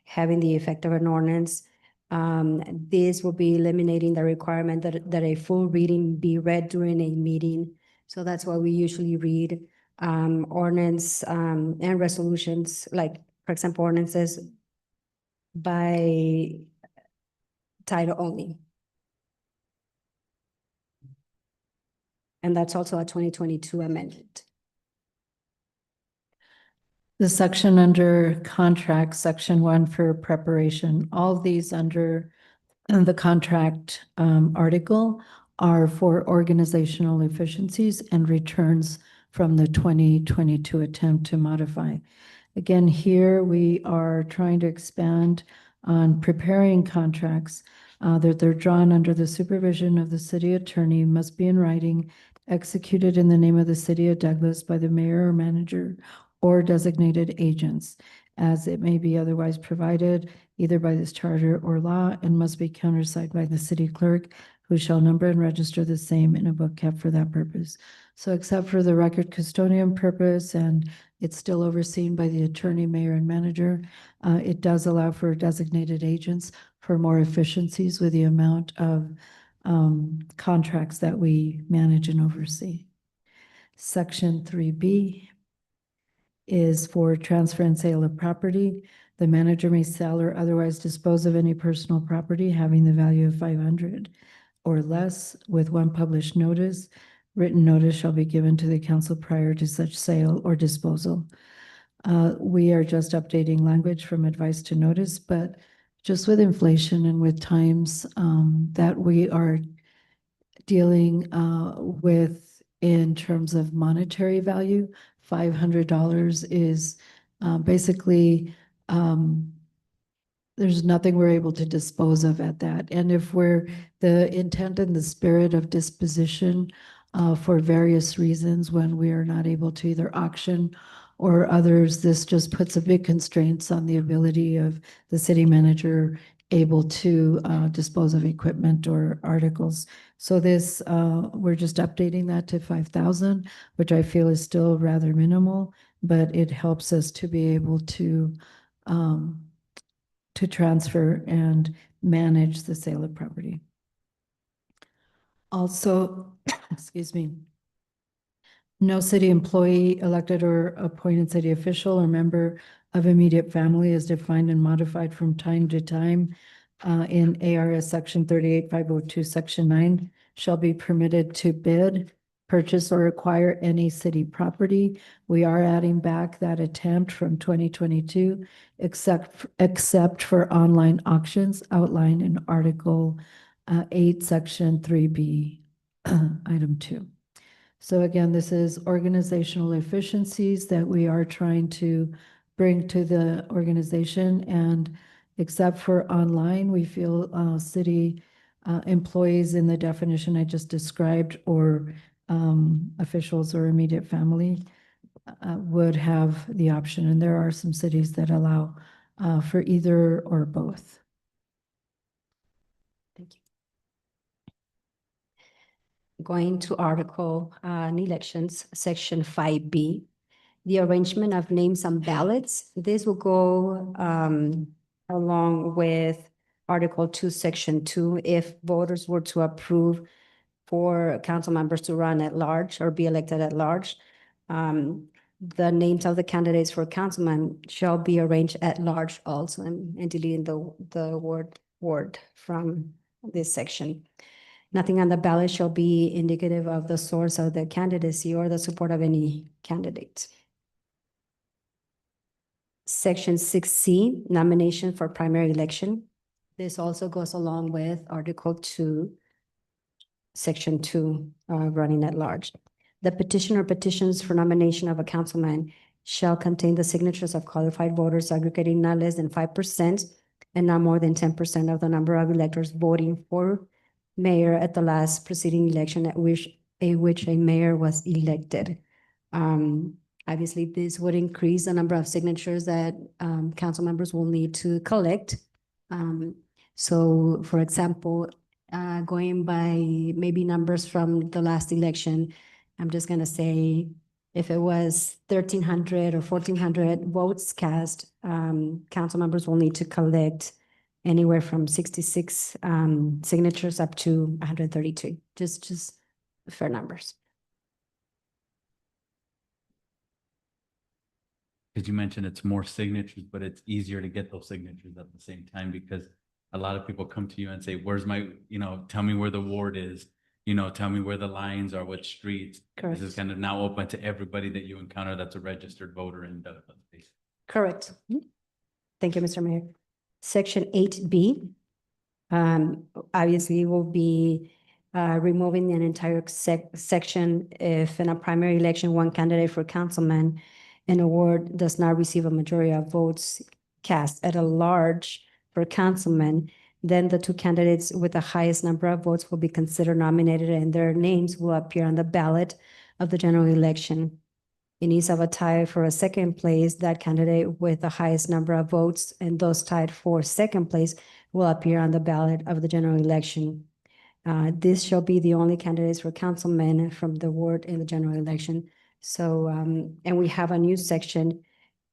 having the effect of an ordinance. This will be eliminating the requirement that a full reading be read during a meeting. So that's why we usually read ordinance and resolutions, like, for example, ordinances by title only. And that's also a 2022 amendment. The section under contract, section 1 for preparation, all of these under the contract article are for organizational efficiencies and returns from the 2022 attempt to modify. Again, here we are trying to expand on preparing contracts that they're drawn under the supervision of the city attorney, must be in writing, executed in the name of the city of Douglas by the mayor or manager or designated agents, as it may be otherwise provided either by this charter or law, and must be countersigned by the city clerk, who shall number and register the same in a book kept for that purpose. So except for the record custodian purpose, and it's still overseen by the attorney, mayor, and manager, it does allow for designated agents for more efficiencies with the amount of contracts that we manage and oversee. Section 3B is for transfer and sale of property. The manager may sell or otherwise dispose of any personal property having the value of 500 or less with one published notice. Written notice shall be given to the council prior to such sale or disposal. We are just updating language from advice to notice, but just with inflation and with times that we are dealing with in terms of monetary value, $500 is basically there's nothing we're able to dispose of at that. And if we're the intent and the spirit of disposition for various reasons, when we are not able to either auction or others, this just puts a big constraints on the ability of the city manager able to dispose of equipment or articles. So this, we're just updating that to 5,000, which I feel is still rather minimal, but it helps us to be able to transfer and manage the sale of property. Also, excuse me, no city employee, elected or appointed city official or member of immediate family is defined and modified from time to time in ARS section 38502, section 9, shall be permitted to bid, purchase, or acquire any city property. We are adding back that attempt from 2022, except for online auctions outlined in Article 8, Section 3B, Item 2. So again, this is organizational efficiencies that we are trying to bring to the organization, and except for online, we feel city employees in the definition I just described, or officials or immediate family would have the option. And there are some cities that allow for either or both. Thank you. Going to article on elections, section 5B, the arrangement of names on ballots. This will go along with Article 2, Section 2, if voters were to approve for council members to run at large or be elected at large. The names of the candidates for councilman shall be arranged at large also, and deleting the word from this section. Nothing on the ballot shall be indicative of the source of the candidacy or the support of any candidate. Section 6C, nomination for primary election. This also goes along with Article 2, Section 2, running at large. The petition or petitions for nomination of a councilman shall contain the signatures of qualified voters aggregating not less than 5% and not more than 10% of the number of electors voting for mayor at the last preceding election at which a mayor was elected. Obviously, this would increase the number of signatures that council members will need to collect. So, for example, going by maybe numbers from the last election, I'm just gonna say if it was 1,300 or 1,400 votes cast, council members will need to collect anywhere from 66 signatures up to 132. Just fair numbers. Because you mentioned it's more signatures, but it's easier to get those signatures at the same time because a lot of people come to you and say, where's my, tell me where the ward is, tell me where the lines are, which streets. Correct. This is kind of now open to everybody that you encounter that's a registered voter in Douglas. Correct. Thank you, Mr. Mayor. Section 8B, obviously will be removing an entire section if in a primary election, one candidate for councilman in a ward does not receive a majority of votes cast at a large for councilman, then the two candidates with the highest number of votes will be considered nominated and their names will appear on the ballot of the general election. In case of a tie for a second place, that candidate with the highest number of votes and those tied for second place will appear on the ballot of the general election. This shall be the only candidates for councilmen from the ward in the general election. So, and we have a new section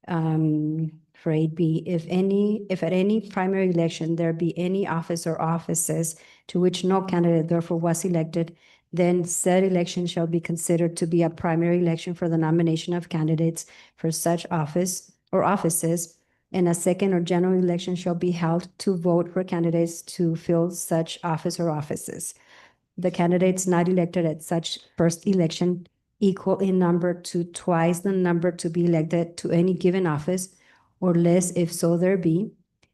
for 8B. If at any primary election there be any office or offices to which no candidate therefore was elected, then said election shall be considered to be a primary election for the nomination of candidates for such office or offices, and a second or general election shall be held to vote for candidates to fill such office or offices. The candidates not elected at such first election equal in number to twice the number to be elected to any given office, or less if so there be,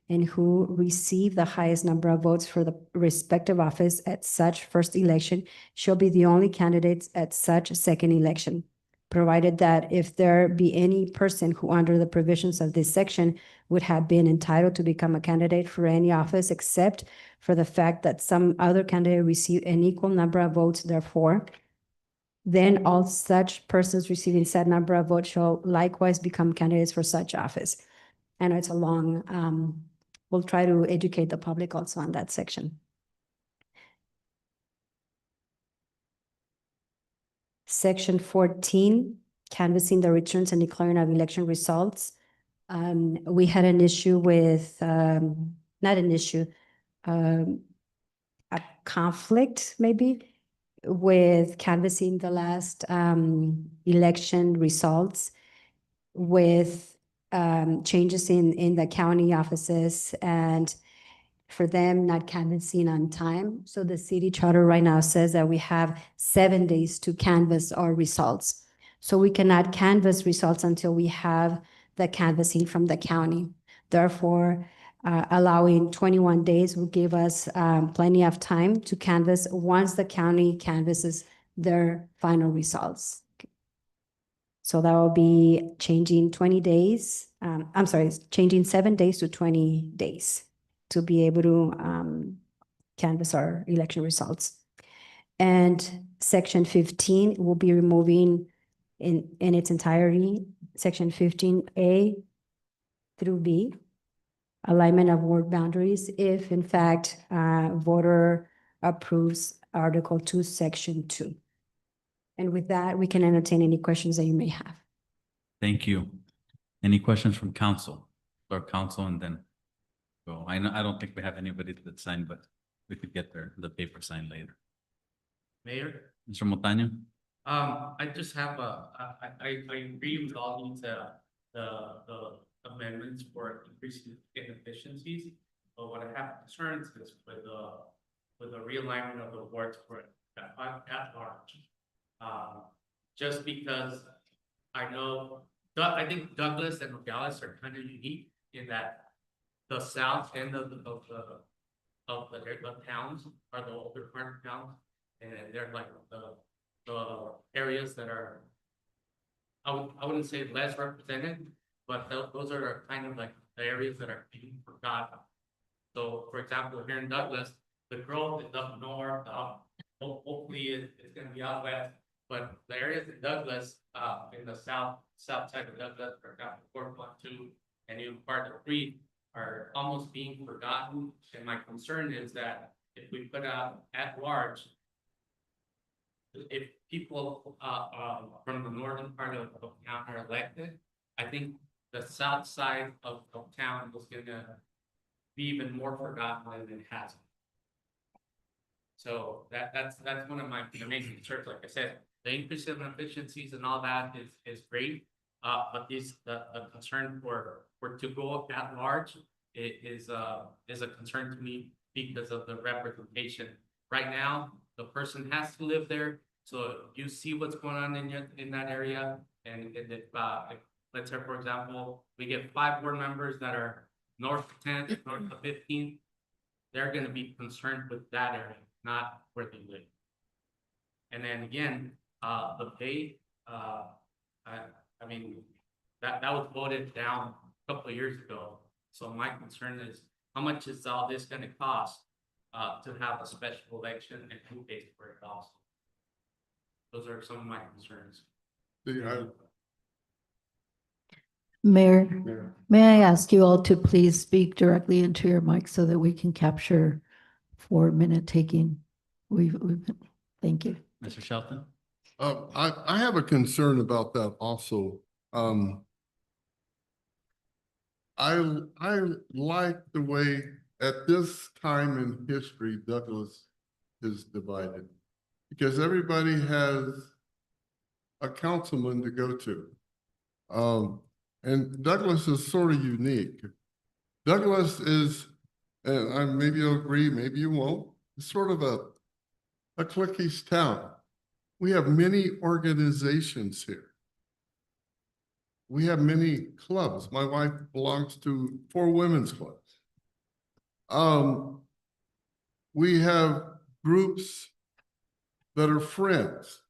and who receive the highest number of votes for the respective office at such first election shall be the only candidates at such second election, provided that if there be any person who under the provisions of this section would have been entitled to become a candidate for any office except for the fact that some other candidate received an equal number of votes therefore, then all such persons receiving said number of votes shall likewise become candidates for such office. I know it's a long, we'll try to educate the public also on that section. Section 14, canvassing the returns and declaring of election results. We had an issue with, not an issue, a conflict maybe with canvassing the last election results with changes in the county offices and for them not canvassing on time. So the city charter right now says that we have 7 days to canvass our results. So we cannot canvass results until we have the canvassing from the county. Therefore, allowing 21 days will give us plenty of time to canvass once the county canvasses their final results. So that will be changing 20 days. Changing 7 days to 20 days to be able to canvass our election results. And section 15 will be removing in its entirety, section 15A through B, alignment of ward boundaries if in fact voter approves Article 2, Section 2. And with that, we can entertain any questions that you may have. Thank you. Any questions from council or council and then go? I don't think we have anybody that signed, but we could get the paper signed later. Mayor, Mr. Montaño? I just have I agree with all these, the amendments for increasing efficiencies. But what I have concerns is with the realignment of the wards for at large. Just because I know, I think Douglas and Nogales are kind of unique in that the south end of of towns are the older part of towns. And they're like the areas that are, I wouldn't say less represented, but those are kind of like the areas that are being forgotten. So for example, here in Douglas, the growth is up north, hopefully it's gonna be out west. But the areas in Douglas, in the south side of Douglas, for example, 4.2 and even part of 3 are almost being forgotten. And my concern is that if we put out at large, if people, from the northern part of town are elected, I think the south side of town is gonna be even more forgotten than it has. So that's one of my main concerns. Like I said, the increase in efficiencies and all that is great. But the concern for to go at large is a concern to me because of the representation. Right now, the person has to live there, so you see what's going on in that area. And if let's say, for example, we get 5 board members that are north of 10th, north of 15th, they're gonna be concerned with that area, not where they live. And then again, the pay, I mean, that was voted down a couple of years ago. So my concern is, how much is all this gonna cost, to have a special election, and who pays for it also? Those are some of my concerns. Mayor, may I ask you all to please speak directly into your mic so that we can capture for minute taking? Thank you. Mr. Shelton? I have a concern about that also. I like the way at this time in history Douglas is divided, because everybody has a councilman to go to. And Douglas is sort of unique. Douglas is, and maybe you'll agree, maybe you won't, it's sort of a cliquish town. We have many organizations here. We have many clubs. My wife belongs to 4 women's clubs. We have groups that are friends,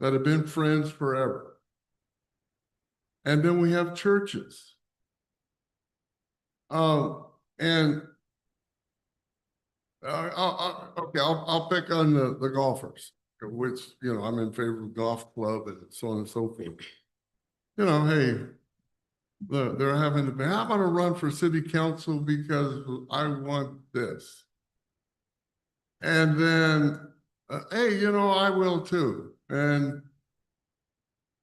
that have been friends forever. And then we have churches. And I'll pick on the golfers, which, you know, I'm in favor of golf club and so on and so forth. You know, hey, they're having to be, I'm gonna run for city council because I want this. And then, hey, you know, I will too. And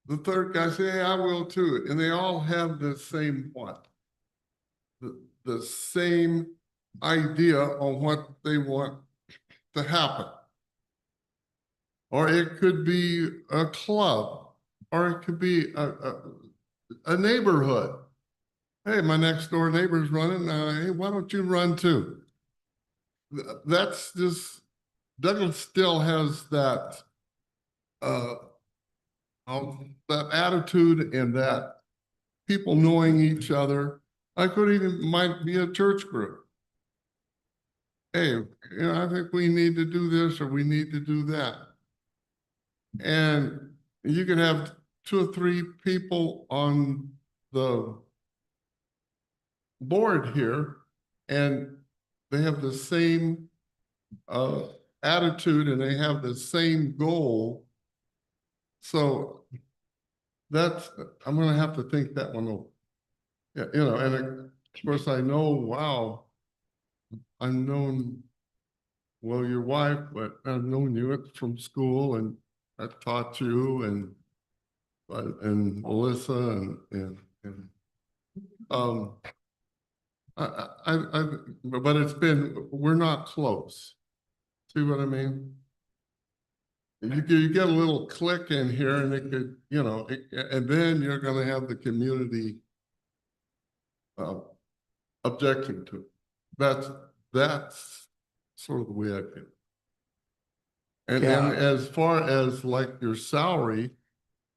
the third guy say, hey, I will too. And they all have the same what? The same idea on what they want to happen. Or it could be a club, or it could be a neighborhood. Hey, my next door neighbor's running. Hey, why don't you run too? That's just, Douglas still has that that attitude and that people knowing each other. I could even might be a church group. Hey, you know, I think we need to do this or we need to do that. And you could have 2 or 3 people on the board here and they have the same attitude and they have the same goal. So that's, I'm gonna have to think that one over. Yeah, you know, and of course I know, wow, I've known, well, your wife, but I've known you from school and I taught you and Melissa but it's been, we're not close. See what I mean? You get a little click in here and it could, you know, and then you're gonna have the community objecting to it. That's sort of the way I feel. And as far as like your salary,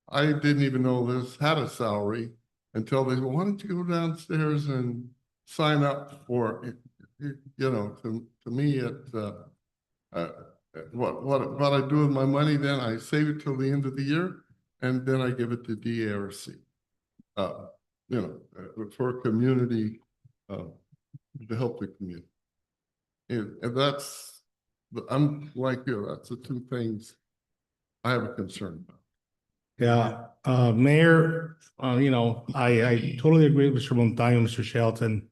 I didn't even know this had a salary until they said, why don't you go downstairs and sign up for it? you know, to me, what I do with my money, then I save it till the end of the year, and then I give it to DARC. You know, for a community, to help the community. And that's, I'm like you, that's the two things I have a concern about. Yeah, Mayor, you know, I totally agree with Mr. Montaño, Mr. Shelton.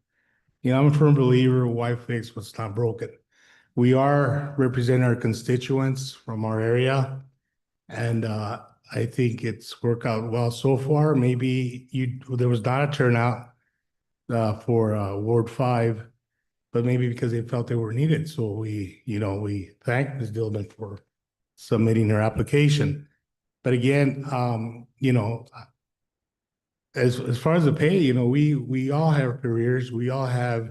You know, I'm a firm believer, why fix what's not broken? We are representing our constituents from our area. And I think it's worked out well so far. Maybe there was not a turnout for Ward 5, but maybe because they felt they were needed. So we thank Ms. Dillman for submitting her application. But again, you know, as far as the pay, you know, we all have careers, we all have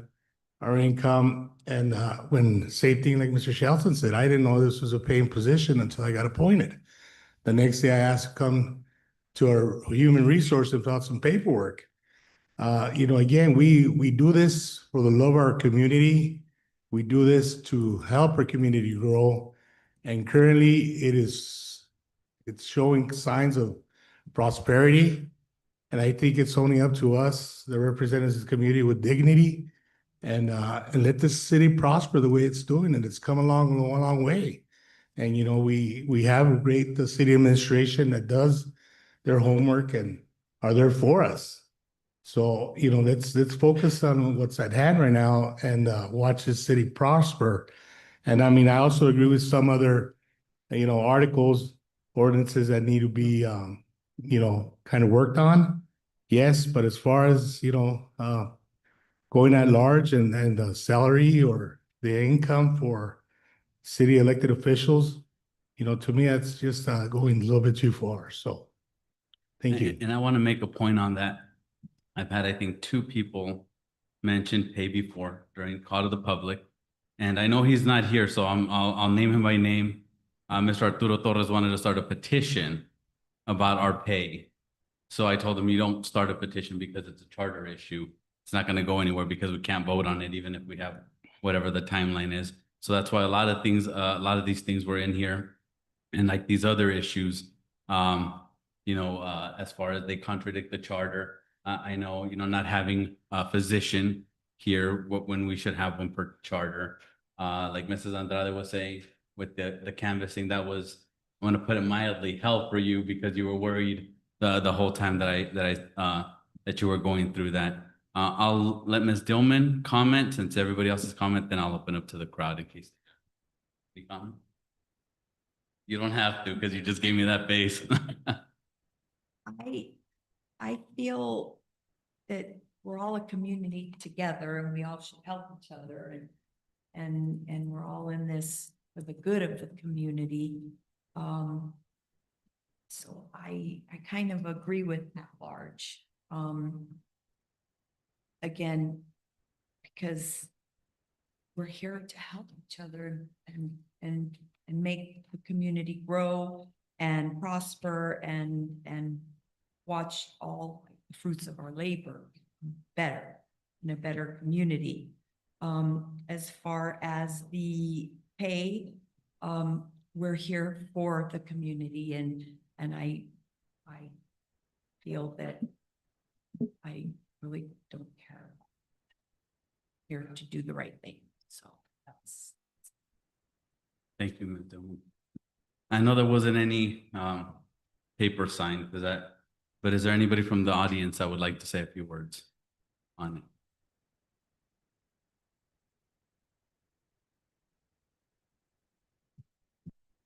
our income. And when same thing like Mr. Shelton said, I didn't know this was a paying position until I got appointed. The next day I asked to come to our human resource and fill out some paperwork. You know, again, we do this for the love of our community. We do this to help our community grow. And currently it's showing signs of prosperity. And I think it's only up to us, the representatives of the community, with dignity and let this city prosper the way it's doing. And it's come along a long way. And, you know, we have the city administration that does their homework and are there for us. So, you know, let's focus on what's at hand right now and watch this city prosper. And I mean, I also agree with some other, you know, articles, ordinances that need to be, you know, kind of worked on. Yes, but as far as, you know, going at large and the salary or the income for city elected officials, you know, to me, that's just going a little bit too far. So, thank you. And I want to make a point on that. I've had, I think, 2 people mention pay before during call to the public. And I know he's not here, so I'll name him by name. Mr. Arturo Torres wanted to start a petition about our pay. So I told him, you don't start a petition because it's a charter issue. It's not going to go anywhere because we can't vote on it, even if we have whatever the timeline is. So that's why a lot of these things were in here. And like these other issues, you know, as far as they contradict the charter, I know, you know, not having a physician here when we should have one per charter. Like Mrs. Andrade was saying with the canvassing, that was, I want to put it mildly, hell for you because you were worried the whole time that you were going through that. I'll let Ms. Dillman comment. Since everybody else's comment, then I'll open up to the crowd in case. Any comment? You don't have to because you just gave me that face. I feel that we're all a community together and we all should help each other and we're all in this for the good of the community. So I kind of agree with that large. Again, because we're here to help each other and make the community grow and prosper and watch all the fruits of our labor better in a better community. As far as the pay, we're here for the community and I feel that I really don't care. Here to do the right thing. So that's. Thank you, Ms. Dillman. I know there wasn't any paper signed for that, but is there anybody from the audience that would like to say a few words on it?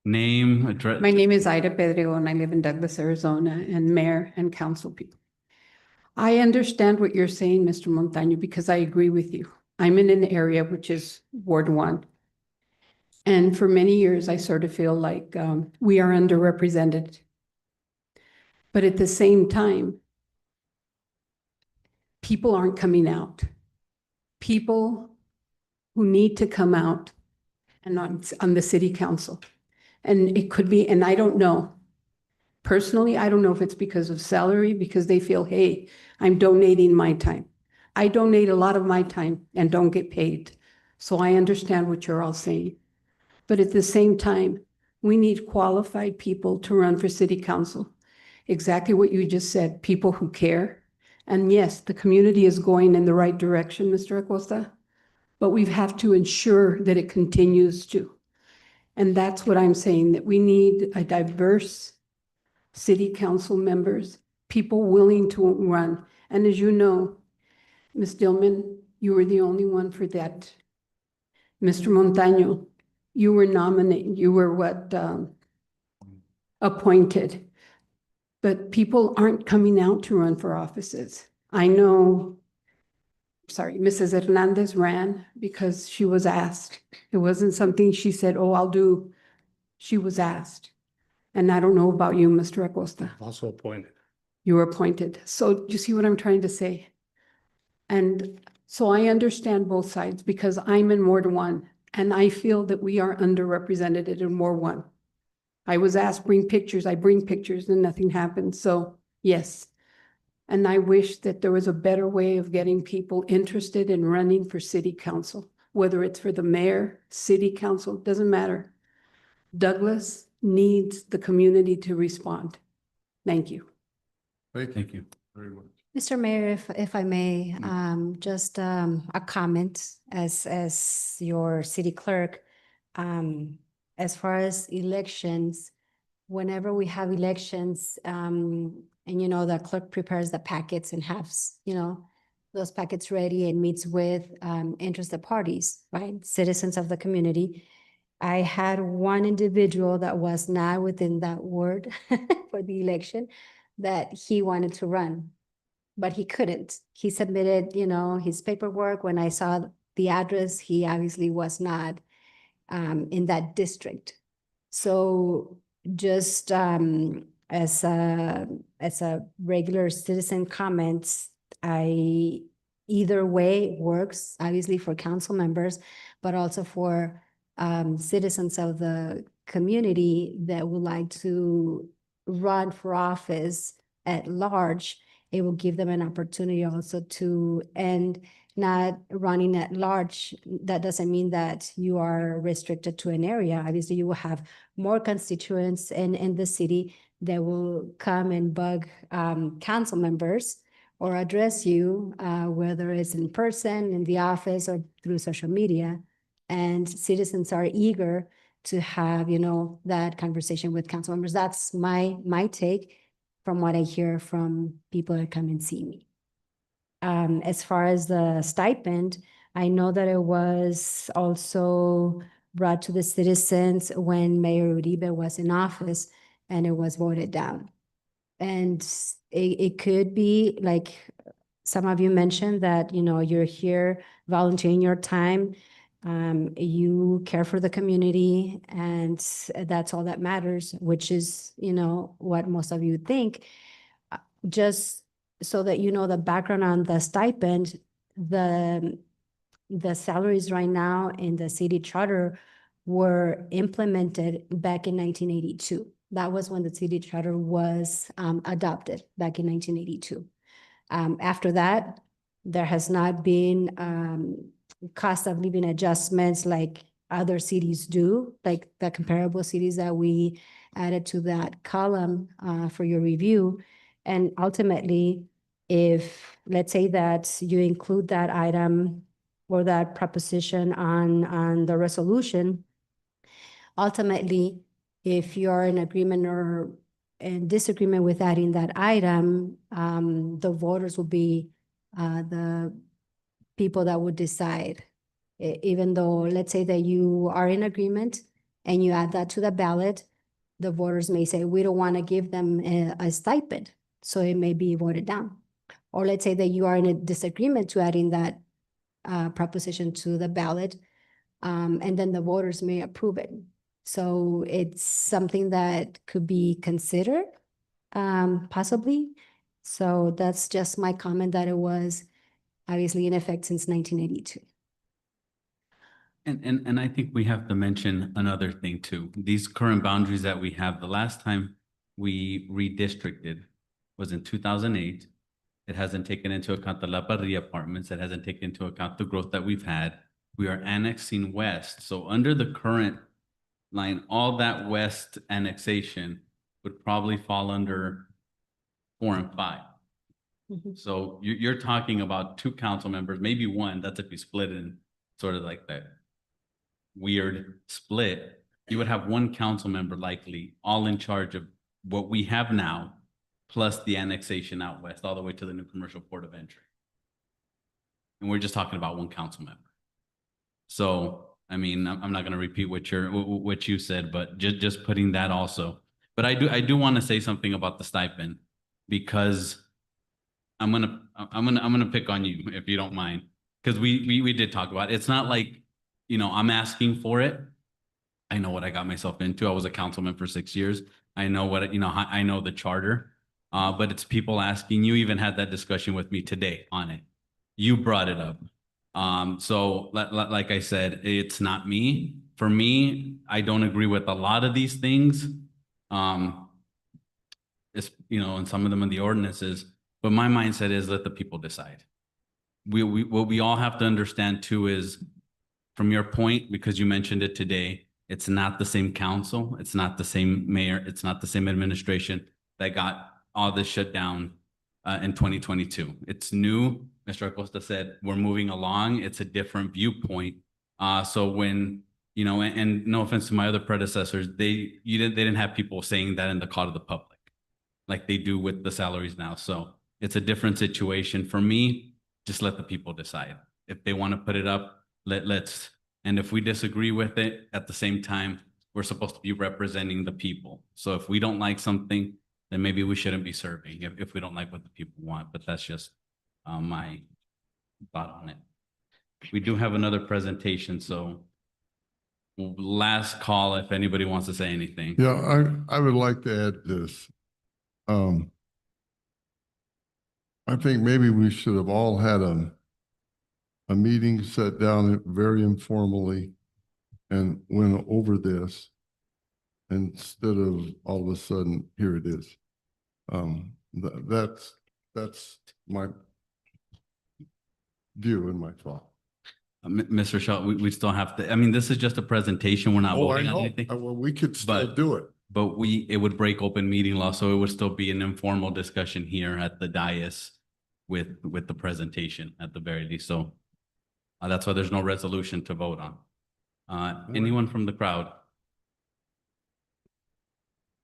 Name, address. My name is Ida Pedregon. I live in Douglas, Arizona, and mayor and council people. I understand what you're saying, Mr. Montaño, because I agree with you. I'm in an area which is Ward 1. And for many years, I sort of feel like we are underrepresented. But at the same time, people aren't coming out. People who need to come out and on the city council. And it could be, and I don't know. Personally, I don't know if it's because of salary, because they feel, hey, I'm donating my time. I donate a lot of my time and don't get paid So I understand what you're all saying. But at the same time, we need qualified people to run for city council. Exactly what you just said, people who care. And yes, the community is going in the right direction, Mr. Acosta, but we have to ensure that it continues to. And that's what I'm saying, that we need a diverse city council members, people willing to run. And as you know, Ms. Dillman, you were the only one for that. Mr. Montaño, you were nominated, you were appointed. But people aren't coming out to run for offices. I know, sorry, Mrs. Hernandez ran because she was asked. It wasn't something she said, oh, I'll do. She was asked. And I don't know about you, Mr. Acosta. Also appointed. You were appointed. So you see what I'm trying to say? And so I understand both sides because I'm in Ward 1 and I feel that we are underrepresented in Ward 1. I was asked, bring pictures, I bring pictures and nothing happened. So yes. And I wish that there was a better way of getting people interested in running for city council, whether it's for the mayor, city council, doesn't matter. Douglas needs the community to respond. Thank you. Thank you. Very much. Mr. Mayor, if I may, just a comment as your city clerk. As far as elections, whenever we have elections, and you know, the clerk prepares the packets and has, you know, those packets ready and meets with interested parties, right? Citizens of the community. I had one individual that was not within that ward for the election that he wanted to run, but he couldn't. He submitted, you know, his paperwork. When I saw the address, he obviously was not in that district. So just as a regular citizen comments, either way works, obviously for council members, but also for citizens of the community that would like to run for office at large. It will give them an opportunity also to end not running at large. That doesn't mean that you are restricted to an area. Obviously, you will have more constituents in the city that will come and bug council members or address you, whether it's in person, in the office, or through social media. And citizens are eager to have, you know, that conversation with council members. That's my take from what I hear from people that come and see me. As far as the stipend, I know that it was also brought to the citizens when Mayor Uribe was in office and it was voted down. And it could be like some of you mentioned that, you know, you're here volunteering your time. You care for the community and that's all that matters, which is, you know, what most of you think. Just so that you know the background on the stipend, the salaries right now in the city charter were implemented back in 1982. That was when the city charter was adopted back in 1982. After that, there has not been cost of living adjustments like other cities do, like the comparable cities that we added to that column for your review. And ultimately, if let's say that you include that item or that proposition on the resolution, ultimately, if you're in agreement or in disagreement with adding that item, the voters will be the people that would decide. Even though, let's say that you are in agreement and you add that to the ballot, the voters may say, we don't want to give them a stipend, so it may be voted down. Or let's say that you are in a disagreement to adding that proposition to the ballot, and then the voters may approve it. So it's something that could be considered, possibly. So that's just my comment, that it was obviously in effect since 1982. And I think we have to mention another thing too. These current boundaries that we have, the last time we redistricted was in 2008. It hasn't taken into account the La Parrilla apartments. It hasn't taken into account the growth that we've had. we are annexing west. So under the current line, all that west annexation would probably fall under 4 and 5. Mhm. So you're talking about 2 council members, maybe 1, that's if you split in sort of like that weird split. You would have 1 council member likely all in charge of what we have now, plus the annexation out west, all the way to the new commercial port of entry. And we're just talking about 1 council member. So, I mean, I'm not gonna repeat what you said, but just putting that also. But I do want to say something about the stipend, because I'm gonna pick on you if you don't mind, because we did talk about it. It's not like, you know, I'm asking for it. I know what I got myself into. I was a councilman for 6 years. I know what, you know, I know the charter. But it's people asking. You even had that discussion with me today on it. You brought it up. So like I said, it's not me. For me, I don't agree with a lot of these things. It's, you know, and some of them in the ordinances, but my mindset is let the people decide. What we all have to understand too is, from your point, because you mentioned it today, it's not the same council, it's not the same mayor, it's not the same administration that got all this shut down in 2022. It's new. Mr. Acosta said, we're moving along. It's a different viewpoint. So when, you know, and no offense to my other predecessors, they didn't have people saying that in the call to the public like they do with the salaries now. So it's a different situation. For me, just let the people decide. If they want to put it up, let's, and if we disagree with it, at the same time, we're supposed to be representing the people. So if we don't like something, then maybe we shouldn't be serving if we don't like what the people want. But that's just my thought on it. We do have another presentation, so last call if anybody wants to say anything. Yeah, I would like to add this. I think maybe we should have all had a meeting, sat down very informally and went over this instead of all of a sudden, here it is. That's my view and my thought. Mr. Shaw, we still have to, I mean, this is just a presentation. We're not Oh, I voting on know. anything. Well, we could still But- do it. But it would break open meeting law, so it would still be an informal discussion here at the dais with the presentation at the very least. So that's why there's no resolution to vote on. Anyone from the crowd?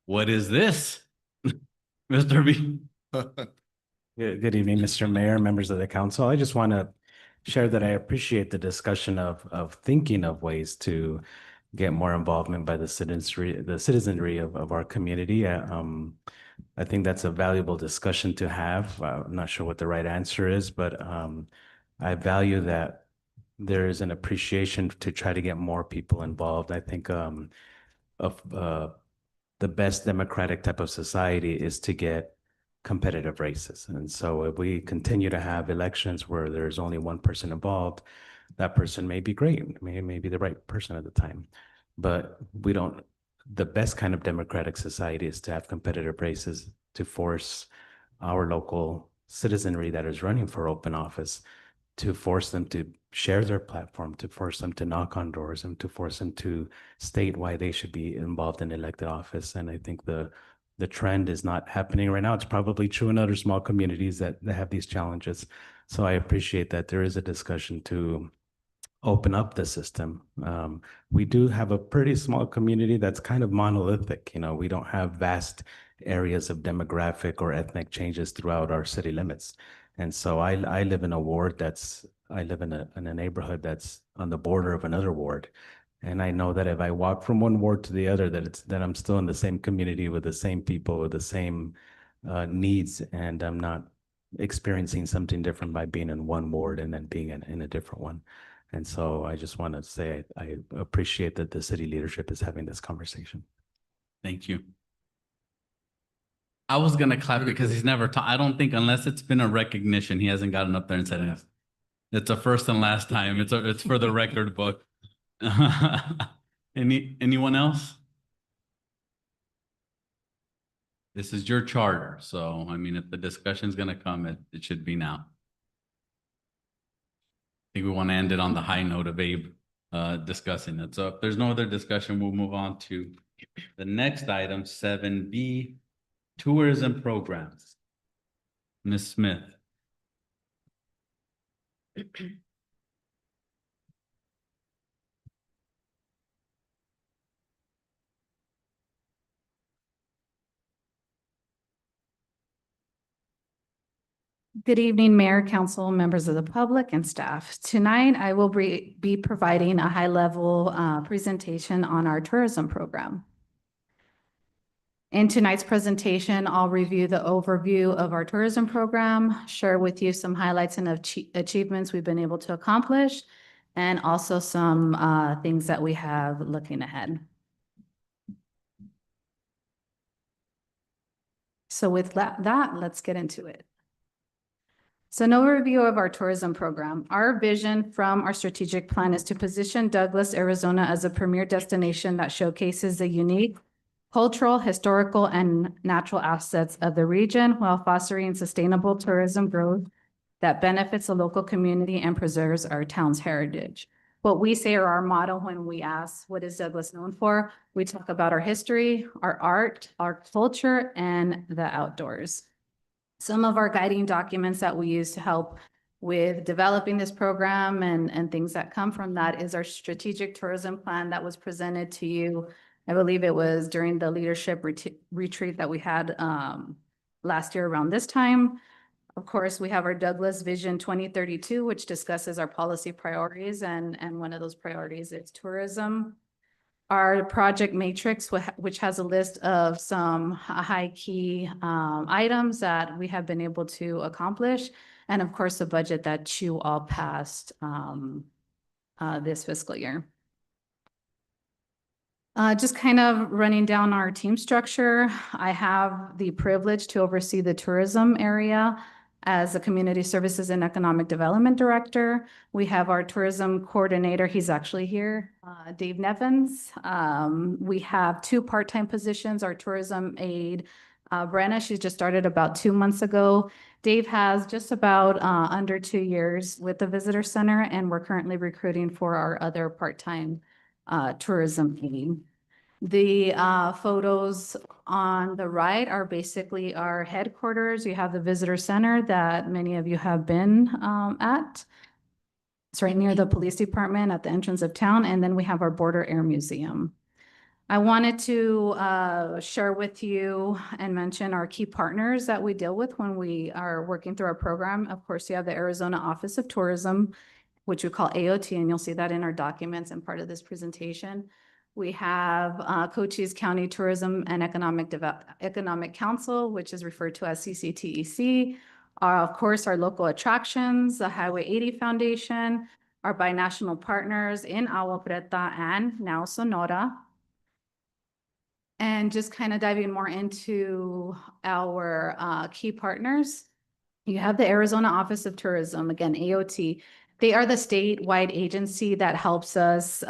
What is this? Mr. B? Good evening, Mr. Mayor, members of the council. I just want to share that I appreciate the discussion of thinking of ways to get more involvement by the citizenry of our community. I think that's a valuable discussion to have. I'm not sure what the right answer is, but I value that there is an appreciation to try to get more people involved. I think the best democratic type of society is to get competitive races. And so if we continue to have elections where there's only one person involved, that person may be great, may be the right person at the time. But we don't, the best kind of democratic society is to have competitive races to force our local citizenry that is running for open office, to force them to share their platform, to force them to knock on doors, and to force them to state why they should be involved in elected office. And I think the trend is not happening right now. It's probably true in other small communities that have these challenges. So I appreciate that there is a discussion to open up the system. We do have a pretty small community that's kind of monolithic. You know, we don't have vast areas of demographic or ethnic changes throughout our city limits. And so I live in a ward I live in a neighborhood that's on the border of another ward. And I know that if I walk from one ward to the other, that I'm still in the same community with the same people, with the same needs, and I'm not experiencing something different by being in one ward and then being in a different one. And so I just want to say I appreciate that the city leadership is having this conversation. Thank you. I was gonna clap because he's never I don't think, unless it's been a recognition, he hasn't gotten up there and said it. It's a first and last time. It's for the record book. Anyone else? This is your charter, so I mean, if the discussion's gonna come, it should be now. think we want to end it on the high note of Abe discussing it. So if there's no other discussion, we'll move on to the next item, 7B, tourism programs. Ms. Smith. Good evening, Mayor, Council, members of the public, and staff. Tonight, I will be providing a high-level presentation on our tourism program. In tonight's presentation, I'll review the overview of our tourism program, share with you some highlights and achievements we've been able to accomplish, and also some things that we have looking ahead. So with that, let's get into it. So an overview of our tourism program. Our vision from our strategic plan is to position Douglas, Arizona as a premier destination that showcases the unique cultural, historical, and natural assets of the region while fostering sustainable tourism growth that benefits the local community and preserves our town's heritage. What we say are our motto when we ask, what is Douglas known for? We talk about our history, our art, our culture, and the outdoors. Some of our guiding documents that we use to help with developing this program and things that come from that is our strategic tourism plan that was presented to you. I believe it was during the leadership retreat that we had last year around this time. Of course, we have our Douglas Vision 2032, which discusses our policy priorities, and one of those priorities is tourism. Our project matrix, which has a list of some high key items that we have been able to accomplish, and of course, the budget that you all passed this fiscal year. Just kind of running down our team structure. I have the privilege to oversee the tourism area as a community services and economic development director. We have our tourism coordinator. He's actually here, Dave Nevins. We have 2 part-time positions, our tourism aide, Brenna. She's just started about 2 months ago. Dave has just about under 2 years with the visitor center, and we're currently recruiting for our other part-time tourism team. The photos on the right are basically our headquarters. You have the visitor center that many of you have been at. It's right near the police department at the entrance of town. And then we have our Border Air Museum. I wanted to share with you and mention our key partners that we deal with when we are working through our program. Of course, you have the Arizona Office of Tourism, which we call AOT, and you'll see that in our documents and part of this presentation. We have Cochise County Tourism and Economic Council, which is referred to as CCTEC. Of course, our local attractions, the Highway 80 Foundation, our binational partners in Agua Prieta and now Sonora. And just kind of diving more into our key partners, you have the Arizona Office of Tourism, again, AOT. They are the statewide agency that helps us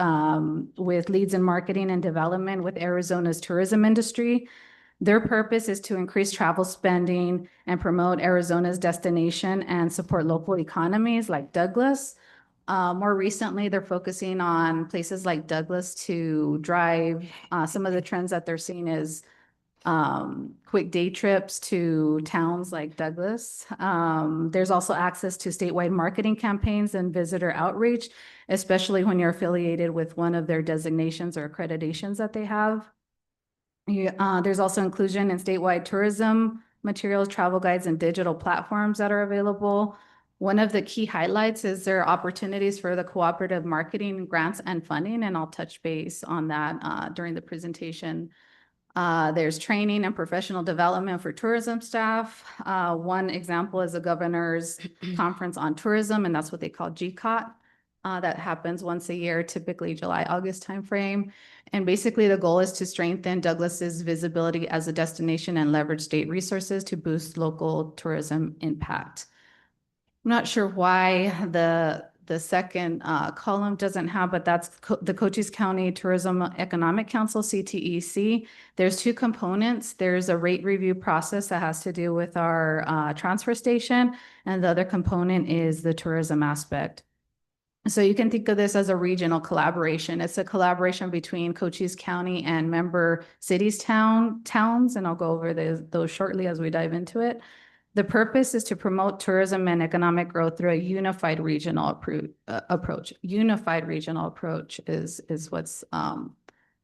with leads in marketing and development with Arizona's tourism industry. Their purpose is to increase travel spending and promote Arizona's destination and support local economies like Douglas. More recently, they're focusing on places like Douglas to drive some of the trends that they're seeing is quick day trips to towns like Douglas. There's also access to statewide marketing campaigns and visitor outreach, especially when you're affiliated with one of their designations or accreditations that they have. There's also inclusion in statewide tourism materials, travel guides, and digital platforms that are available. One of the key highlights is there are opportunities for the cooperative marketing grants and funding, and I'll touch base on that during the presentation. There's training and professional development for tourism staff. One example is the Governor's Conference on Tourism, and that's what they call GCOT. That happens once a year, typically July, August timeframe. And basically the goal is to strengthen Douglas's visibility as a destination and leverage state resources to boost local tourism impact. I'm not sure why the second column doesn't have, but that's the Cochise County Tourism Economic Council, CTEC. There's 2 components. There's a rate review process that has to do with our transfer station, and the other component is the tourism aspect. So you can think of this as a regional collaboration. It's a collaboration between Cochise County and member cities, towns, and I'll go over those shortly as we dive into it. The purpose is to promote tourism and economic growth through a unified regional approach. Unified regional approach is what's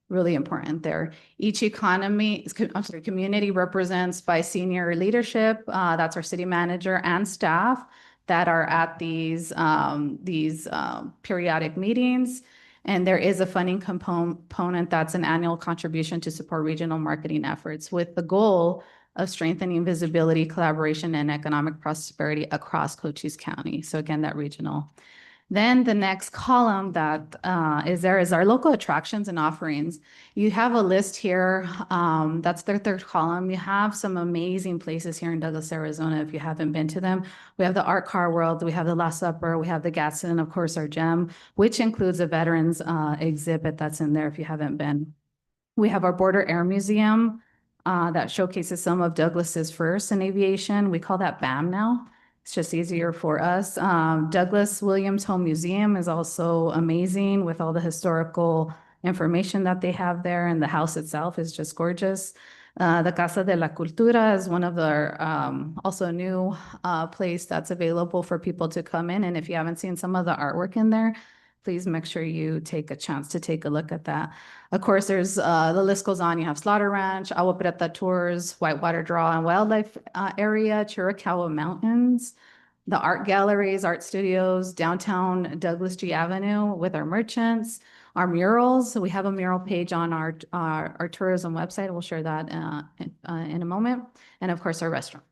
really important there. Each community represents by senior leadership, that's our city manager and staff that are at these periodic meetings. And there is a funding component that's an annual contribution to support regional marketing efforts with the goal of strengthening visibility, collaboration, and economic prosperity across Cochise County. So again, that regional. Then the next column that is there is our local attractions and offerings. You have a list here. That's their third column. You have some amazing places here in Douglas, Arizona, if you haven't been to them. We have the Art Car World, we have the Last Supper, we have the Gadsden, of course, our gem, which includes a veterans exhibit that's in there if you haven't been. We have our Border Air Museum that showcases some of Douglas's first in aviation. We call that BAM now. It's just easier for us. Douglas Williams Home Museum is also amazing with all the historical information that they have there, and the house itself is just gorgeous. The Casa de la Cultura is one of the also new place that's available for people to come in. And if you haven't seen some of the artwork in there, please make sure you take a chance to take a look at that. Of course, there's the list goes on. You have Slaughter Ranch, Agua Prieta Tours, Whitewater Draw and Wildlife Area, Chiricahua Mountains, the art galleries, art studios, downtown Douglas G Avenue with our merchants, our murals. We have a mural page on our tourism website. We'll share that in a moment. And of course, our restaurant.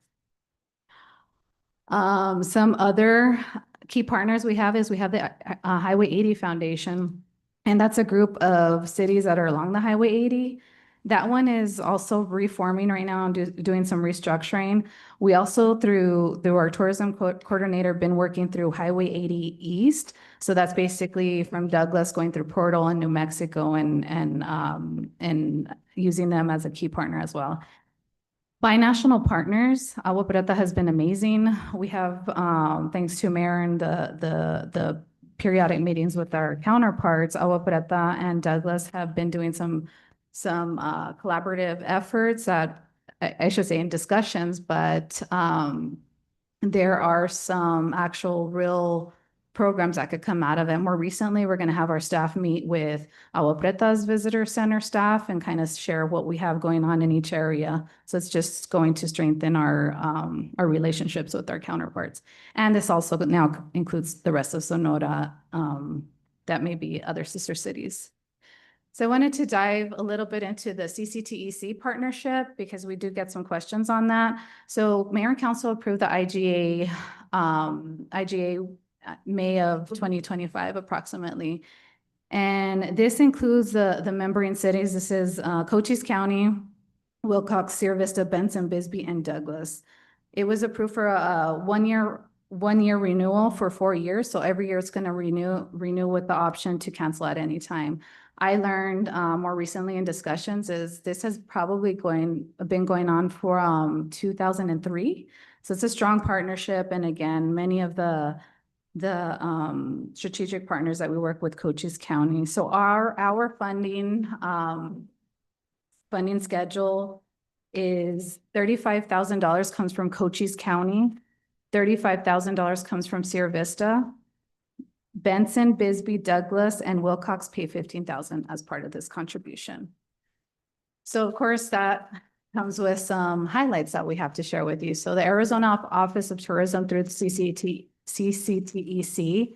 Some other key partners we have the Highway 80 Foundation, and that's a group of cities that are along the Highway 80. That one is also reforming right now and doing some restructuring. We also, through our tourism coordinator, been working through Highway 80 East. So that's basically from Douglas going through Portal and New Mexico and using them as a key partner as well. Binational partners, Agua Prieta has been amazing. We have, thanks to Mayor and the periodic meetings with our counterparts, Agua Prieta and Douglas have been doing some collaborative efforts that I should say in discussions, but there are some actual real programs that could come out of it. More recently, we're going to have our staff meet with Agua Prieta's visitor center staff and kind of share what we have going on in each area. So it's just going to strengthen our relationships with our counterparts. And this also now includes the rest of Sonora, that may be other sister cities. So I wanted to dive a little bit into the CCTEC partnership because we do get some questions on that. So Mayor and Council approved the IGA May of 2025 approximately. And this includes the membrane cities. This is Cochise County, Wilcox, Sierra Vista, Benson, Bisbee, and Douglas. It was approved for a one year renewal for 4 years. So every year it's going to renew with the option to cancel at any time. I learned more recently in discussions is this has probably been going on for 2003. So it's a strong partnership. And again, many of the strategic partners that we work with Cochise County. So our funding schedule is $35,000 comes from Cochise County, $35,000 comes from Sierra Vista, Benson, Bisbee, Douglas, and Wilcox pay $15,000 as part of this contribution. So of course that comes with some highlights that we have to share with you. So the Arizona Office of Tourism through the CCTEC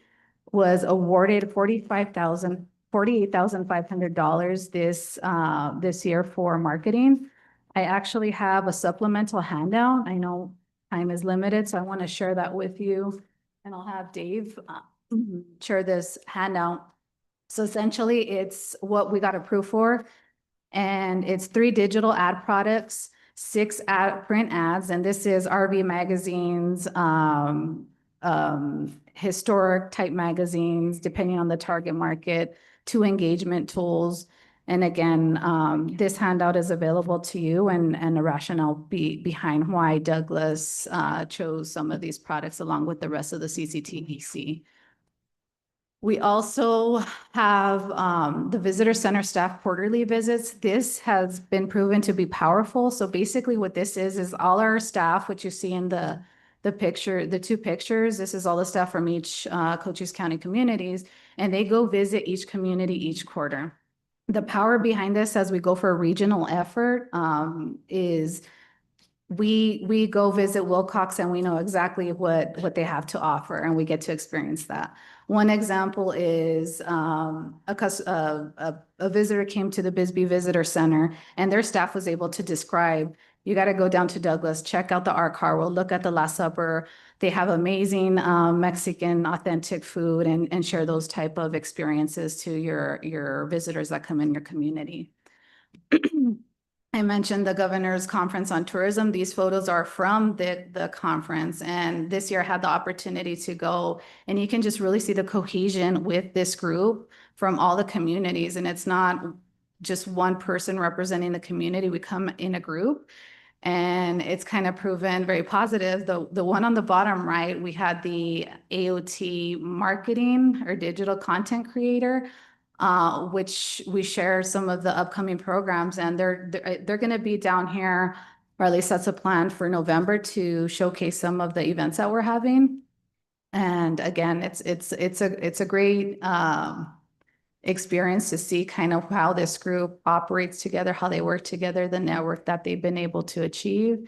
was awarded $48,500 this year for marketing. I actually have a supplemental handout. I know time is limited, so I want to share that with you, and I'll have Dave share this handout. So essentially it's what we got approved for, and it's 3 digital ad products, 6 print ads, and this is RV magazines, historic type magazines, depending on the target market, 2 engagement tools. And again, this handout is available to you and a rationale behind why Douglas chose some of these products along with the rest of the CCTEC. We also have the visitor center staff quarterly visits. This has been proven to be powerful. So basically what this is all our staff, which you see in the picture, the two pictures, this is all the staff from each Cochise County communities, and they go visit each community each quarter. The power behind this as we go for a regional effort is we go visit Wilcox and we know exactly what they have to offer and we get to experience that. One example is a visitor came to the Bisbee Visitor Center and their staff was able to describe, you got to go down to Douglas, check out the Art Car, we'll look at the Last Supper. They have amazing Mexican authentic food and share those type of experiences to your visitors that come in your community. I mentioned the governor's conference on tourism. These photos are from the conference. And this year I had the opportunity to go and you can just really see the cohesion with this group from all the communities. And it's not just one person representing the community. We come in a group and it's kind of proven very positive. The one on the bottom right, we had the AOT marketing or digital content creator, which we share some of the upcoming programs, and they're going to be down here, or at least that's a plan for November, to showcase some of the events that we're having. And again, it's a great experience to see kind of how this group operates together, how they work together, the network that they've been able to achieve.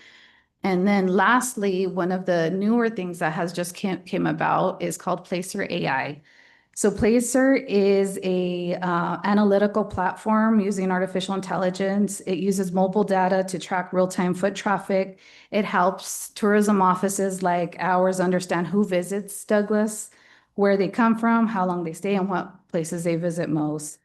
And then lastly, one of the newer things that has just came about is called Placer AI. So Placer is a analytical platform using artificial intelligence. It uses mobile data to track real-time foot traffic. It helps tourism offices like ours understand who visits Douglas, where they come from, how long they stay, and what places they visit most.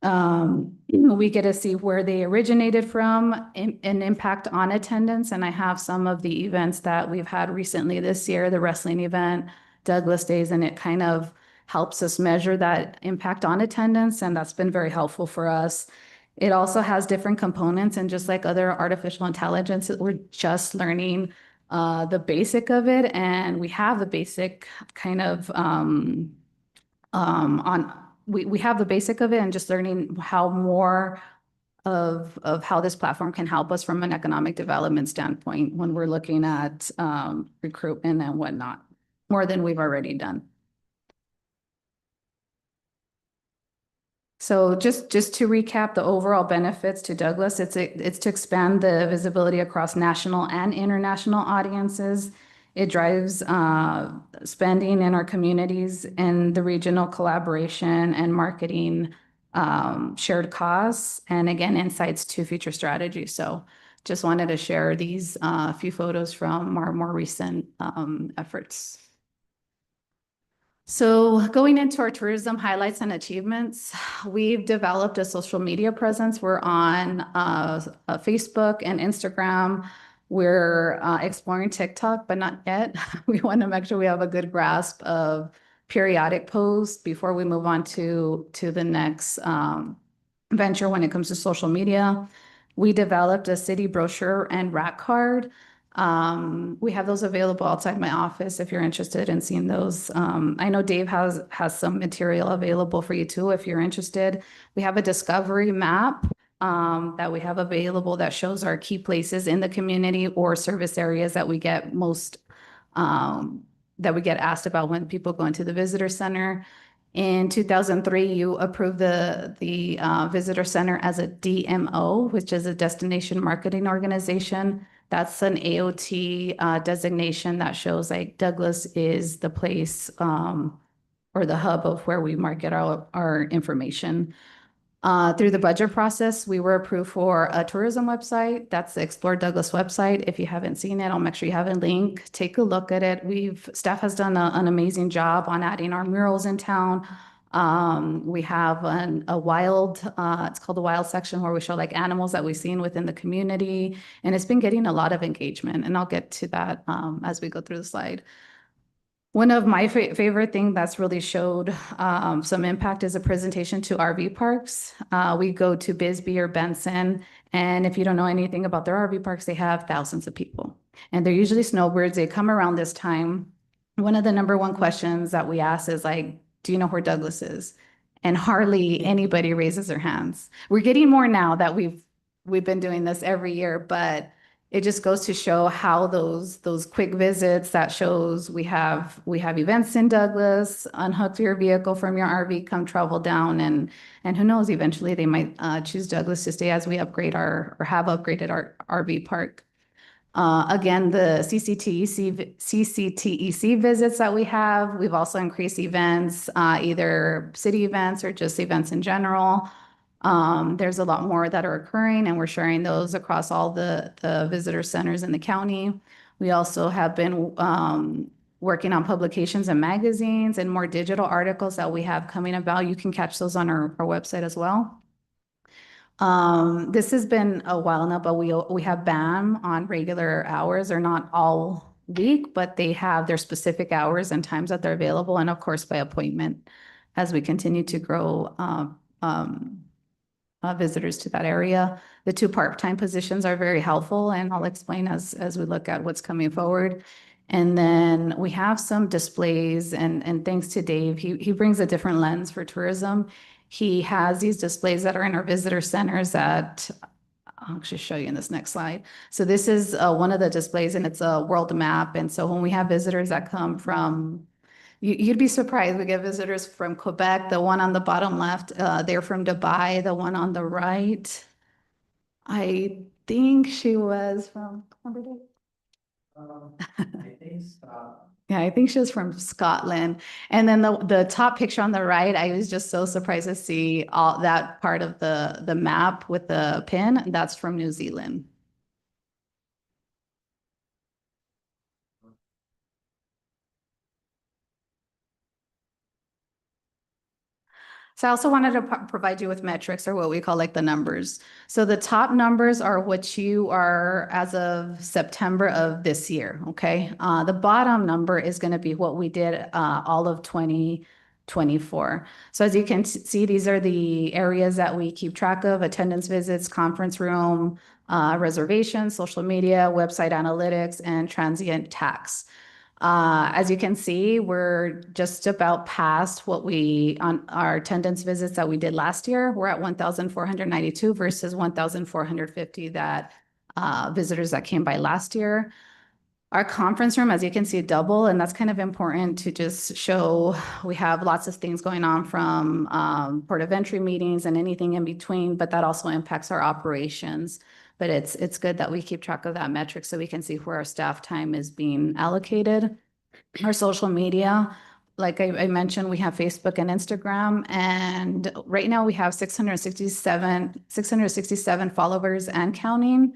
We get to see where they originated from, an impact on attendance. And I have some of the events that we've had recently this year, the wrestling event, Douglas Days, and it kind of helps us measure that impact on attendance. And that's been very helpful for us. It also has different components, and just like other artificial intelligence, we're just learning the basic of it. And we have the basic kind of we have the basic of it, and just learning how more of how this platform can help us from an economic development standpoint when we're looking at recruitment and whatnot, more than we've already done. So just to recap the overall benefits to Douglas, it's to expand the visibility across national and international audiences. It drives spending in our communities and the regional collaboration and marketing, shared costs, and again, insights to future strategies. So just wanted to share these few photos from our more recent efforts. So going into our tourism highlights and achievements, we've developed a social media presence. We're on Facebook and Instagram. We're exploring TikTok, but not yet. We want to make sure we have a good grasp of periodic posts before we move on to the next venture when it comes to social media. We developed a city brochure and rack card. We have those available outside my office if you're interested in seeing those. I know Dave has some material available for you too if you're interested. We have a discovery map that we have available that shows our key places in the community or service areas that we get most that we get asked about when people go into the visitor center. In 2003, you approved the visitor center as a DMO, which is a destination marketing organization. That's an AOT designation that shows like Douglas is the place or the hub of where we market our information. Through the budget process, we were approved for a tourism website. That's the Explore Douglas website. If you haven't seen it, I'll make sure you have a link. Take a look at it. Staff has done an amazing job on adding our murals in town. We have a wild, it's called the wild section, where we show like animals that we've seen within the community. And it's been getting a lot of engagement, and I'll get to that as we go through the slide. One of my favorite things that's really showed some impact is a presentation to RV parks. We go to Bisbee or Benson, and if you don't know anything about their RV parks, they have thousands of people. And they're usually snowbirds. They come around this time. One of the #1 questions that we ask is like, do you know where Douglas is? And hardly anybody raises their hands. We're getting more now that we've been doing this every year, but it just goes to show how those quick visits, that shows we have events in Douglas, unhook your vehicle from your RV, come travel down, and who knows, eventually they might choose Douglas to stay as we upgrade or have upgraded our RV park. Again, the CCTEC visits that we have, we've also increased events, either city events or just events in general. There's a lot more that are occurring, and we're sharing those across all the visitor centers in the county. We also have been working on publications and magazines and more digital articles that we have coming about. You can catch those on our website as well. This has been a while now, but we have BAM on regular hours. They're not all week, but they have their specific hours and times that they're available, and of course by appointment as we continue to grow visitors to that area. The 2 part-time positions are very helpful, and I'll explain as we look at what's coming forward. And then we have some displays, and thanks to Dave, he brings a different lens for tourism. He has these displays that are in our visitor centers that I'll actually show you in this next slide. So this is one of the displays, and it's a world map. And so when we have visitors that come from, you'd be surprised, we get visitors from Quebec, the one on the bottom left, they're from Dubai, the one on the right. I think she was from, yeah, I think she was from Scotland. And then the top picture on the right, I was just so surprised to see all that part of the map with the pin. That's from New Zealand. So I also wanted to provide you with metrics, or what we call like the numbers. So the top numbers are what you are as of September of this year, okay? The bottom number is going to be what we did all of 2024. So as you can see, these are the areas that we keep track of: attendance visits, conference room, reservations, social media, website analytics, and transient tax. As you can see, we're just about past what on our attendance visits that we did last year. We're at 1,492 versus 1,450 that visitors that came by last year. Our conference room, as you can see, double, and that's kind of important to just show we have lots of things going on, from port of entry meetings and anything in between, but that also impacts our operations. But it's good that we keep track of that metric so we can see where our staff time is being allocated. Our social media, like I mentioned, we have Facebook and Instagram, and right now we have 667 followers and counting.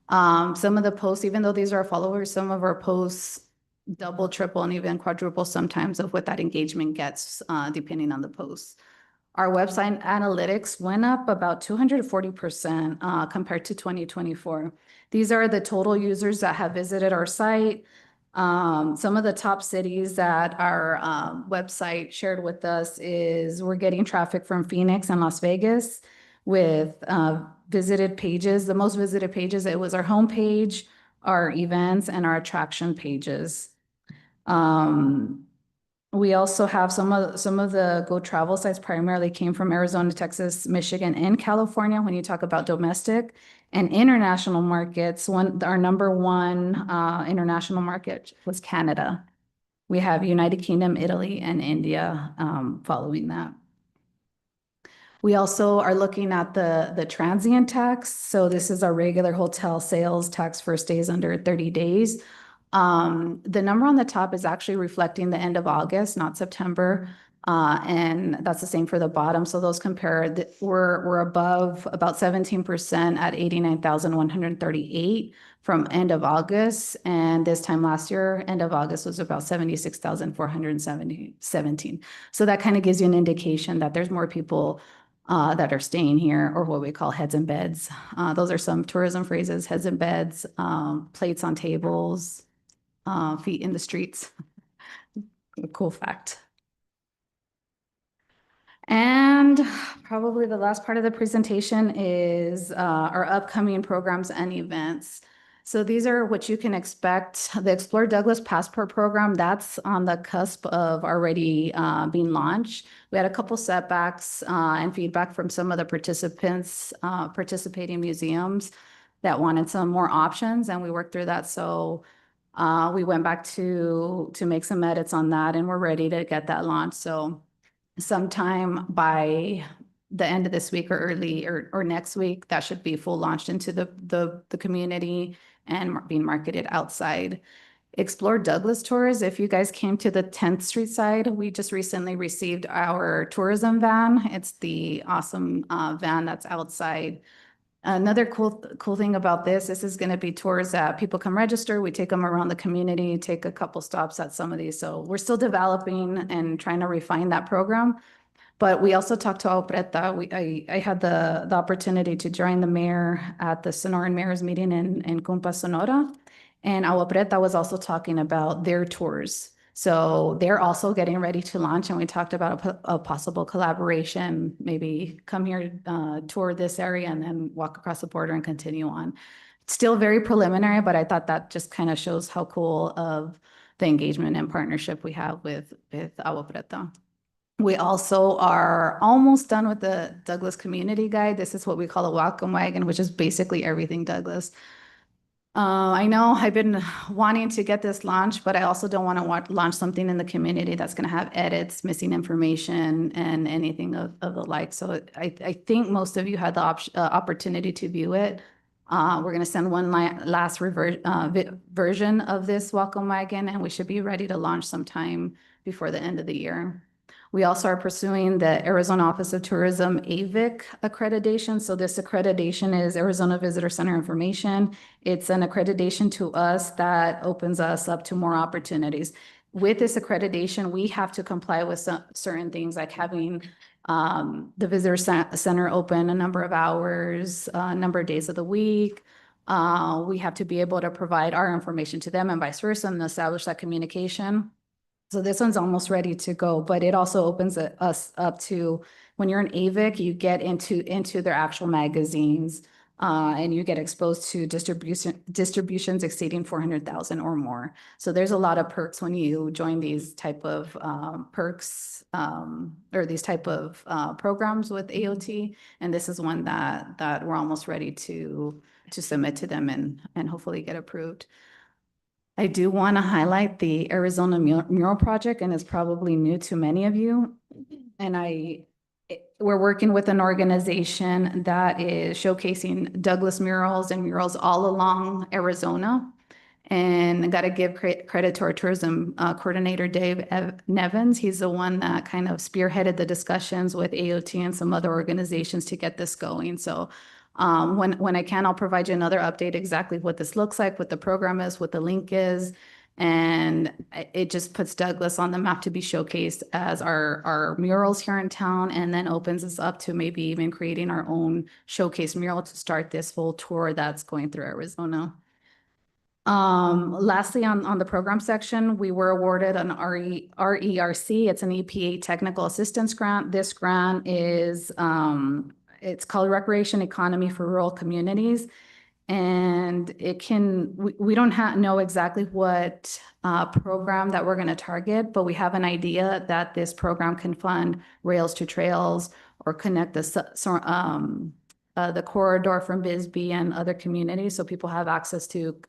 Some of the posts, even though these are our followers, some of our posts double, triple, and even quadruple sometimes of what that engagement gets, depending on the posts. Our website analytics went up about 240% compared to 2024. These are the total users that have visited our site. Some of the top cities that our website shared with us is we're getting traffic from Phoenix and Las Vegas with visited pages. The most visited pages, it was our homepage, our events, and our attraction pages. We also have some of the Go Travel sites primarily came from Arizona, Texas, Michigan, and California. When you talk about domestic and international markets, our number one international market was Canada. We have United Kingdom, Italy, and India following that. We also are looking at the transient tax. So this is our regular hotel sales tax for stays under 30 days. The number on the top is actually reflecting the end of August, not September. And that's the same for the bottom. So those compare, we're above about 17% at 89,138 from end of August. And this time last year, end of August was about 76,417. So that kind of gives you an indication that there's more people that are staying here, or what we call heads in beds. Those are some tourism phrases: heads in beds, plates on tables, feet in the streets. A cool fact. And probably the last part of the presentation is our upcoming programs and events. So these are what you can expect. The Explore Douglas Passport Program, that's on the cusp of already being launched. We had a couple setbacks and feedback from some of the participants, participating museums that wanted some more options, and we worked through that. So we went back to make some edits on that, and we're ready to get that launched. So sometime by the end of this week or early or next week, that should be full launched into the community and being marketed outside. Explore Douglas Tours, if you guys came to the 10th Street side, we just recently received our tourism van. It's the awesome van that's outside. Another cool thing about this is going to be tours that people come register. We take them around the community, take a couple stops at some of these. So we're still developing and trying to refine that program. But we also talked to Agua Prieta. I had the opportunity to join the mayor at the Sonoran Mayor's meeting in Cumpa, Sonora. And Agua Prieta was also talking about their tours. So they're also getting ready to launch, and we talked about a possible collaboration, maybe come here, tour this area, and then walk across the border and continue on. It's still very preliminary, but I thought that just kind of shows how cool of the engagement and partnership we have with Agua Prieta. We also are almost done with the Douglas Community Guide. This is what we call a welcome wagon, which is basically everything Douglas. I know I've been wanting to get this launched, but I also don't want to launch something in the community that's going to have edits, missing information, and anything of the like. So I think most of you had the opportunity to view it. We're going to send one last version of this welcome wagon, and we should be ready to launch sometime before the end of the year. We also are pursuing the Arizona Office of Tourism AVIC accreditation. So this accreditation is Arizona Visitor Center Information. It's an accreditation to us that opens us up to more opportunities. With this accreditation, we have to comply with certain things like having the Visitor Center open a number of hours, a number of days of the week. We have to be able to provide our information to them and vice versa and establish that communication. So this one's almost ready to go, but it also opens us up to when you're an AVIC, you get into their actual magazines, and you get exposed to distributions exceeding 400,000 or more. So there's a lot of perks when you join these type of perks or these type of programs with AOT, and this is one that we're almost ready to submit to them and hopefully get approved. I do want to highlight the Arizona Mural Project, and it's probably new to many of you. And we're working with an organization that is showcasing Douglas murals and murals all along Arizona. And I got to give credit to our tourism coordinator, Dave Nevins. He's the one that kind of spearheaded the discussions with AOT and some other organizations to get this going. So when I can, I'll provide you another update exactly what this looks like, what the program is, what the link is. And it just puts Douglas on the map to be showcased as our murals here in town, and then opens us up to maybe even creating our own showcase mural to start this whole tour that's going through Arizona. Lastly, on the program section, we were awarded an RERC. It's an EPA technical assistance grant. This grant is it's called Recreation Economy for Rural Communities. And we don't know exactly what program that we're going to target, but we have an idea that this program can fund Rails to Trails or connect the corridor from Bisbee and other communities, so people have access to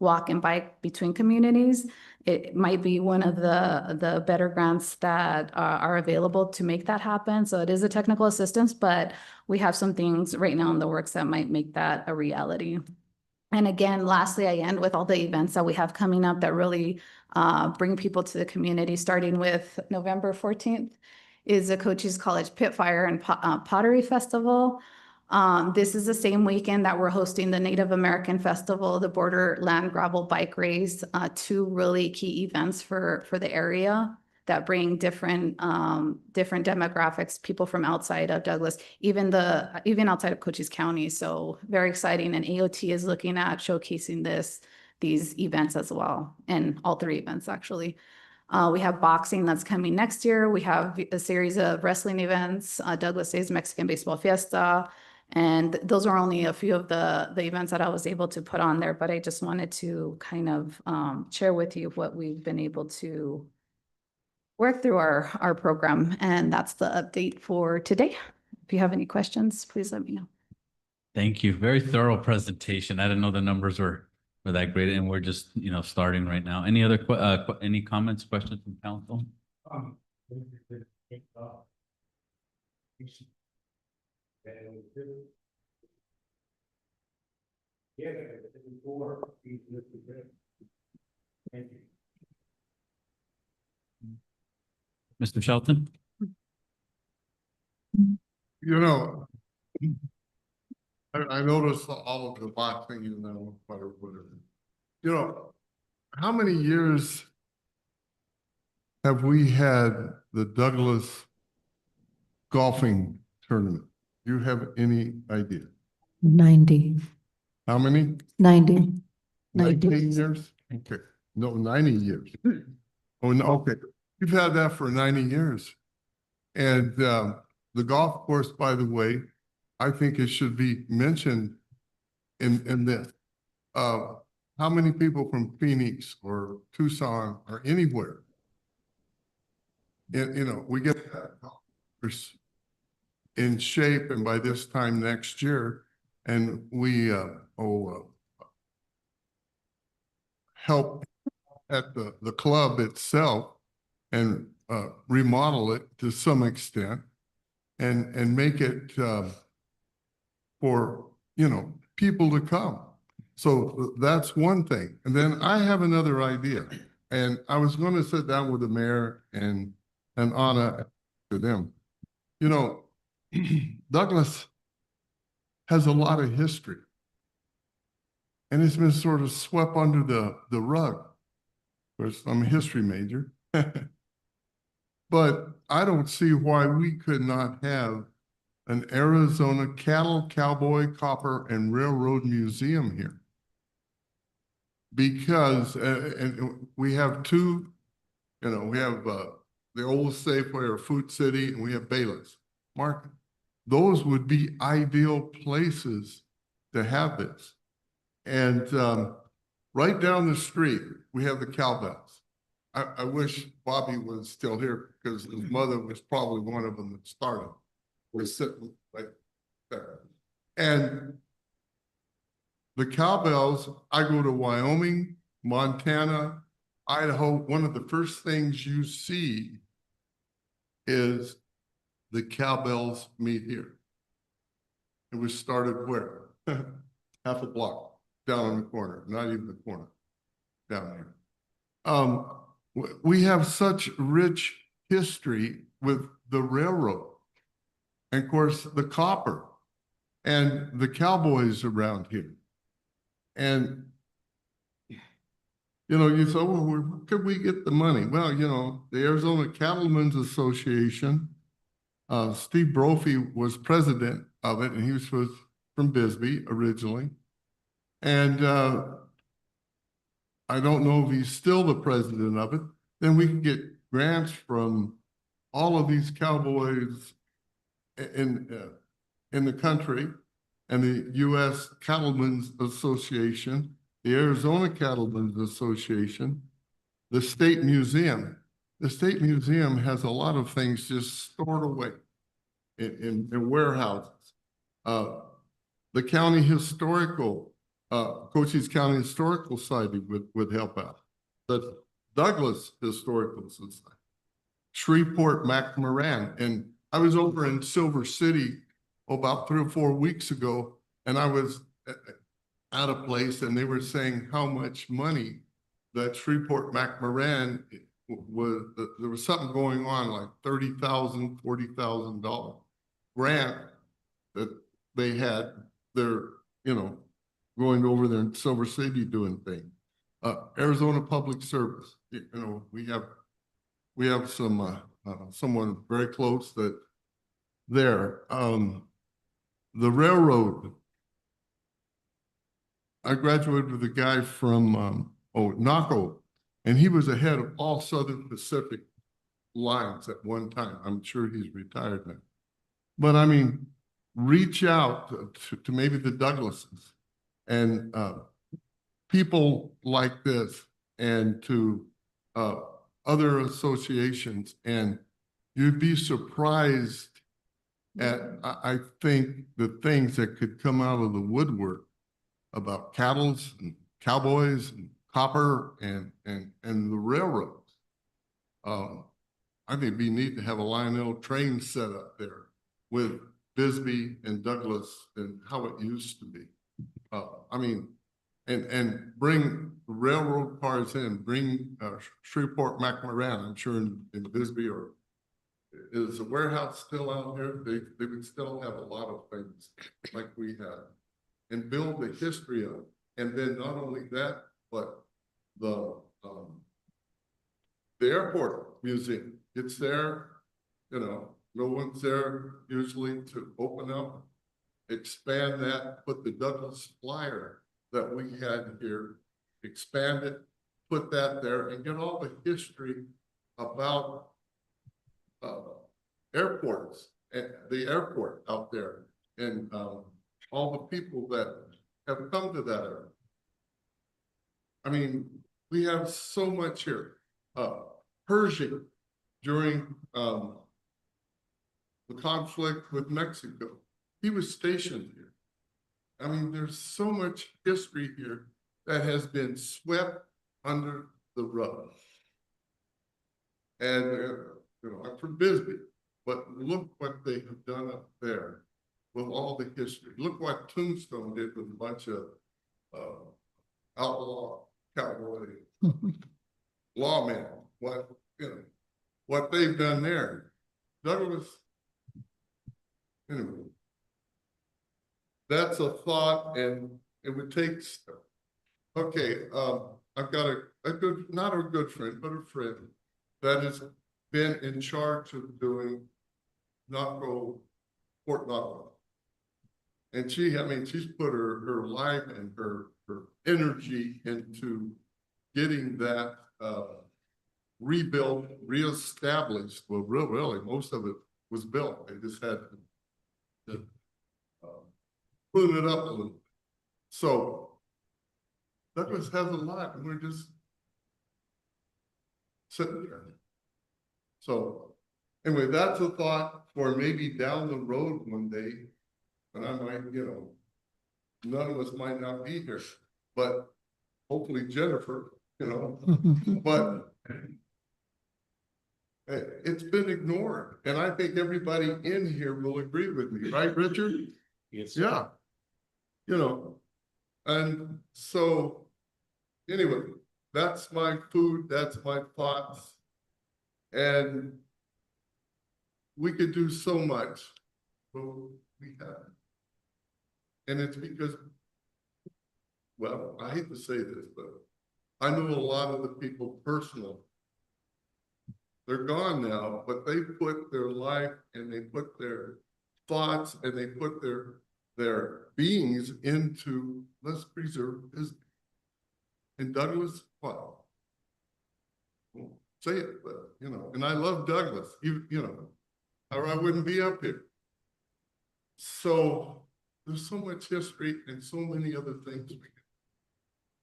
walk and bike between communities. It might be one of the better grants that are available to make that happen. So it is a technical assistance, but we have some things right now in the works that might make that a reality. And again, lastly, I end with all the events that we have coming up that really bring people to the community, starting with November 14th is the Cochise College Pit Fire and Pottery Festival. This is the same weekend that we're hosting the Native American Festival, the Borderland Gravel Bike Race, two really key events for the area that bring different demographics, people from outside of Douglas, even outside of Cochise County. So very exciting, and AOT is looking at showcasing these events as well, and all three events actually. We have boxing that's coming next year. We have a series of wrestling events, Douglas Days Mexican Baseball Fiesta, And those are only a few of the events that I was able to put on there, but I just wanted to kind of share with you what we've been able to work through our program. And that's the update for today. If you have any questions, please let me know. Thank you. Very thorough presentation. I didn't know the numbers were that great, and we're just, starting right now. Any other, any comments, questions from council? Mr. Shelton? You know, I noticed all of the boxing, whatever. You know, how many years have we had the Douglas golfing tournament? Do you have any idea? 90, How many? 90. 19 years? Okay, no, 90 years. Oh, no, okay. We've had that for 90 years. And the golf course, by the way, I think it should be mentioned in this. How many people from Phoenix or Tucson or anywhere? We get that golf course in shape, and by this time next year, and we help at the club itself and remodel it to some extent and make it for people to come. So that's one thing. And then I have another idea, and I was going to sit down with the mayor and Anna to them. Douglas has a lot of history, and it's been sort of swept under the rug. Of course, I'm a history major, but I don't see why we could not have an Arizona Cattle, Cowboy, Copper, and Railroad Museum here. Because, and we have two, we have the old Safeway or Food City, and we have Bayless Market. Those would be ideal places to have this. And right down the street, we have the cowbells. I wish Bobby was still here because his mother was probably one of them that started. We're sitting like there. And the cowbells, I go to Wyoming, Montana, Idaho. One of the first things you see is the cowbells meet here. It was started where? Half a block down on the corner, not even the corner, down there. We have such rich history with the railroad, and of course the copper and the cowboys around here. And you say, well, where could we get the money? Well, the Arizona Cattlemen's Association, Steve Brophy was president of it, and he was from Bisbee originally. And I don't know if he's still the president of it. Then we can get grants from all of these cowboys in the country, and the U.S. Cattlemen's Association, the Arizona Cattlemen's Association, the State Museum. The State Museum has a lot of things just stored away in warehouses. The county historical, Cochise County Historical Society would help out. The Douglas Historical Society, Shreveport McMoran. And I was over in Silver City about 3 or 4 weeks ago, and I was at a place, and they were saying how much money that Shreveport McMoran was. There was something going on, like $30,000, $40,000 grant that they had. They're going over there in Silver City doing things. Arizona Public Service. We have some someone very close that there. The railroad. I graduated with a guy from NACO, and he was the head of all Southern Pacific lines at one time. I'm sure he's retired now. But I mean, reach out to maybe the Douglases and people like this and to other associations, and you'd be surprised at, I think, the things that could come out of the woodwork about cattles and cowboys and copper and the railroads. I think we need to have a Lionel train set up there with Bisbee and Douglas and how it used to be. I mean, and bring railroad cars in, bring Shreveport McMoran, I'm sure in Bisbee, or is the warehouse still out there? They would still have a lot of things like we have, and build the history of it. And then not only that, but the airport museum, it's there, you know, no one's there usually to open up, expand that, put the Douglas flyer that we had here, expand it, put that there, and get all the history about airports and the airport out there, and all the people that have come to that area. I mean, we have so much here. Pershing during the conflict with Mexico, he was stationed here. I mean, there's so much history here that has been swept under the rug. And, you know, I'm from Bisbee, but look what they have done up there with all the history. Look what Tombstone did with a bunch of outlaw cowboy lawmen. What, you know, what they've done there. Douglas, anyway, that's a thought, and it would take stuff. Okay, I've got a good, not a good friend, but a friend that has been in charge of doing Fort Knoxville. And she, I mean, she's put her life and her energy into getting that rebuilt, reestablished. Well, really, most of it was built. They just had to clean it up a little. So Douglas has a lot, and we're just sitting there. So anyway, that's a thought for maybe down the road one day, and I might, you know, none of us might not be here, but hopefully Jennifer, you know, but it's been ignored, and I think everybody in here will agree with me, right, Richard? Yes. Yeah. You know, and so anyway, that's my food, that's my thoughts. And we could do so much, but we haven't. And it's because, well, I hate to say this, but I know a lot of the people personally. They're gone now, but they put their life and they put their thoughts and they put their beings into, let's preserve Bisbee. And Douglas, well, won't say it, but you know, and I love Douglas, you know, or I wouldn't be up here. So there's so much history and so many other things.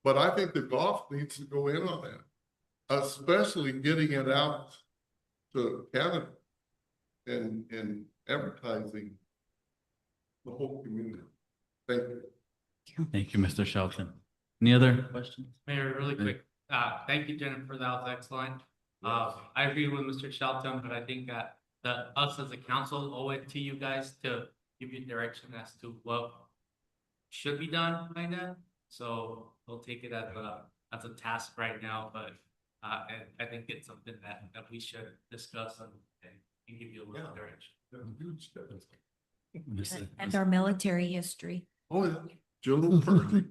But I think the golf needs to go in on that, especially getting it out to Canada and advertising the whole community. Thank you. Thank you, Mr. Shelton. Any other questions? Mayor, really quick, thank you, Jennifer, that was excellent. I agree with Mr. Shelton, but I think that us as a council owe it to you guys to give you direction as to what should be done by that. So we'll take it as a task right now, but and I think it's something that we should discuss and give you a little direction. And our military history. Oh, yeah. Joe Perry.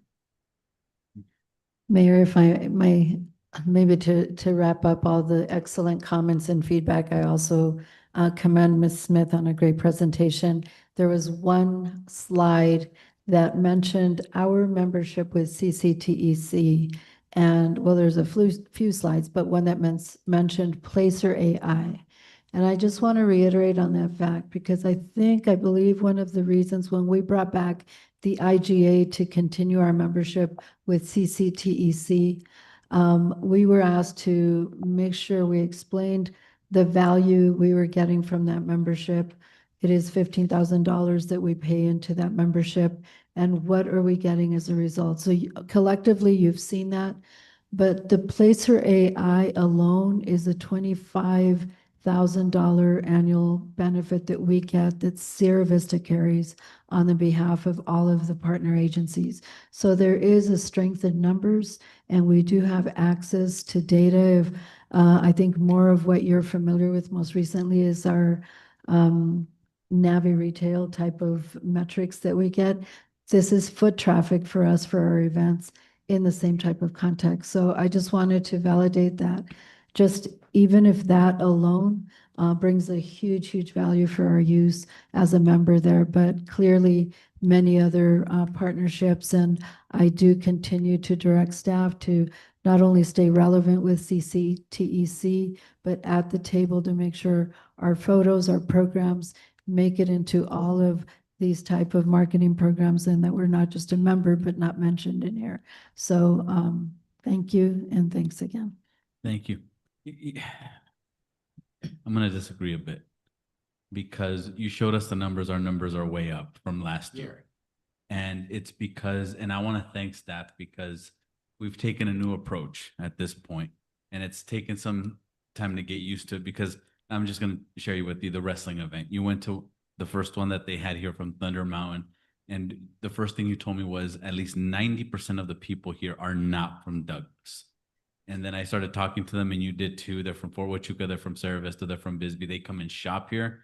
Mayor, if I may, maybe to wrap up all the excellent comments and feedback, I also commend Ms. Smith on a great presentation. There was one slide that mentioned our membership with CCTEC. And well, there's a few slides, but one that mentioned Placer AI. And I just want to reiterate on that fact because I believe one of the reasons when we brought back the IGA to continue our membership with CCTEC, we were asked to make sure we explained the value we were getting from that membership. It is $15,000 that we pay into that membership. And what are we getting as a result? So collectively, you've seen that. But the Placer AI alone is a $25,000 annual benefit that we get that Sierra Vista carries on the behalf of all of the partner agencies. So there is a strength in numbers, and we do have access to data. Of, I think more of what you're familiar with most recently is our Navi Retail type of metrics that we get. This is foot traffic for us for our events in the same type of context. So I just wanted to validate that. Just even if that alone brings a huge, huge value for our use as a member there, but clearly many other partnerships. And I do continue to direct staff to not only stay relevant with CCTEC, but at the table to make sure our photos, our programs make it into all of these type of marketing programs and that we're not just a member, but not mentioned in here. So thank you and thanks again. Thank you. I'm going to disagree a bit because you showed us the numbers. Our numbers are way up from last year. And it's because, and I want to thank staff because we've taken a new approach at this point, and it's taken some time to get used to it because I'm just going to share you with you the wrestling event. You went to the first one that they had here from Thunder Mountain. And the first thing you told me was at least 90% of the people here are not from Douglas. And then I started talking to them, and you did too. They're from Fort Huachuca, they're from Sierra Vista, they're from Bisbee. They come and shop here.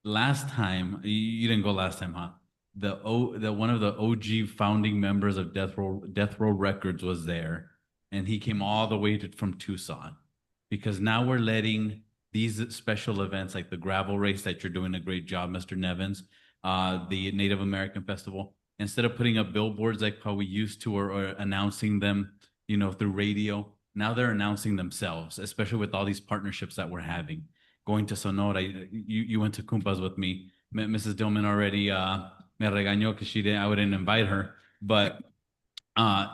Last time, you didn't go last time, huh? The one of the OG founding members of Death Row Records was there, and he came all the way from Tucson, because now we're letting these special events like the gravel race that you're doing a great job, Mr. Nevins, the Native American Festival, instead of putting up billboards like how we used to or announcing them, you know, through radio, now they're announcing themselves, especially with all these partnerships that we're having. Going to Sonora, you went to Cumpas with me. Mrs. Dillman already me regañó because I wouldn't invite her, but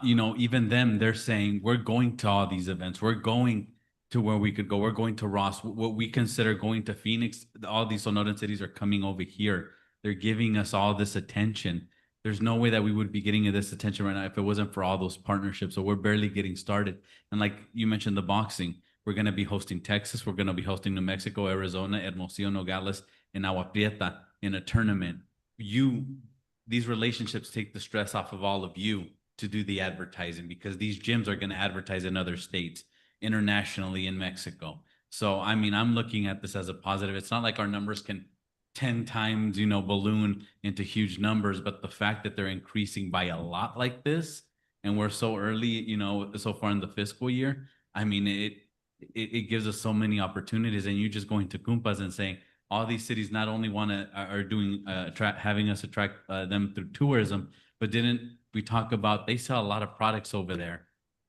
you know, even them, they're saying we're going to all these events. We're going to where we could go. We're going to Ross. What we consider going to Phoenix, all these Sonoran cities are coming over here. They're giving us all this attention. There's no way that we would be getting this attention right now if it wasn't for all those partnerships. So we're barely getting started. And like you mentioned, the boxing, we're going to be hosting Texas. We're going to be hosting New Mexico, Arizona, Hermosillo, Nogales, and Agua Prieta in a tournament. These relationships take the stress off of all of you to do the advertising, because these gyms are going to advertise in other states, internationally, in Mexico. So, I mean, I'm looking at this as a positive. It's not like our numbers can 10 times, you know, balloon into huge numbers, but the fact that they're increasing by a lot like this, and we're so early, you know, so far in the fiscal year, I mean, it gives us so many opportunities. And you just going to Cumpas and saying, all these cities not only are doing having us attract them through tourism, but didn't we talk about they sell a lot of products over there,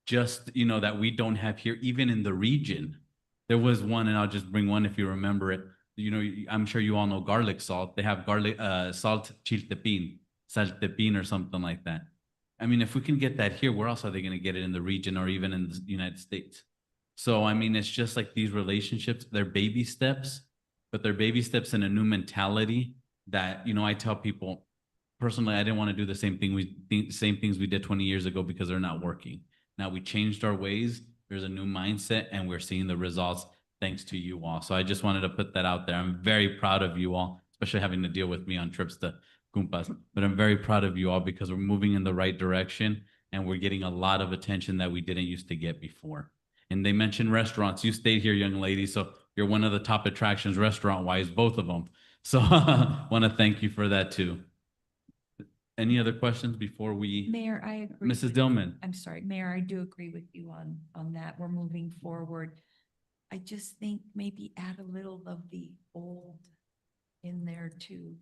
just, you know, that we don't have here, even in the region. There was one, and I'll just bring one if you remember it. You know, I'm sure you all know garlic salt. They have garlic salt chiltepin or something like that. I mean, if we can get that here, where else are they going to get it in the region or even in the United States? So, I mean, it's just like these relationships, they're baby steps, but they're baby steps in a new mentality that, you know, I tell people personally, I didn't want to do the same things we did 20 years ago because they're not working. Now we changed our ways. There's a new mindset, and we're seeing the results thanks to you all. So I just wanted to put that out there. I'm very proud of you all, especially having to deal with me on trips to Cumpas, but I'm very proud of you all because we're moving in the right direction, and we're getting a lot of attention that we didn't used to get before. And they mentioned restaurants. You stayed here, young lady, so you're one of the top attractions restaurant-wise, both of them. So I want to thank you for that too. Any other questions before we? Mayor, I agree. Mrs. with- Dillman. I'm sorry, Mayor, I do agree with you on that. We're moving forward. I just think maybe add a little of the old in there to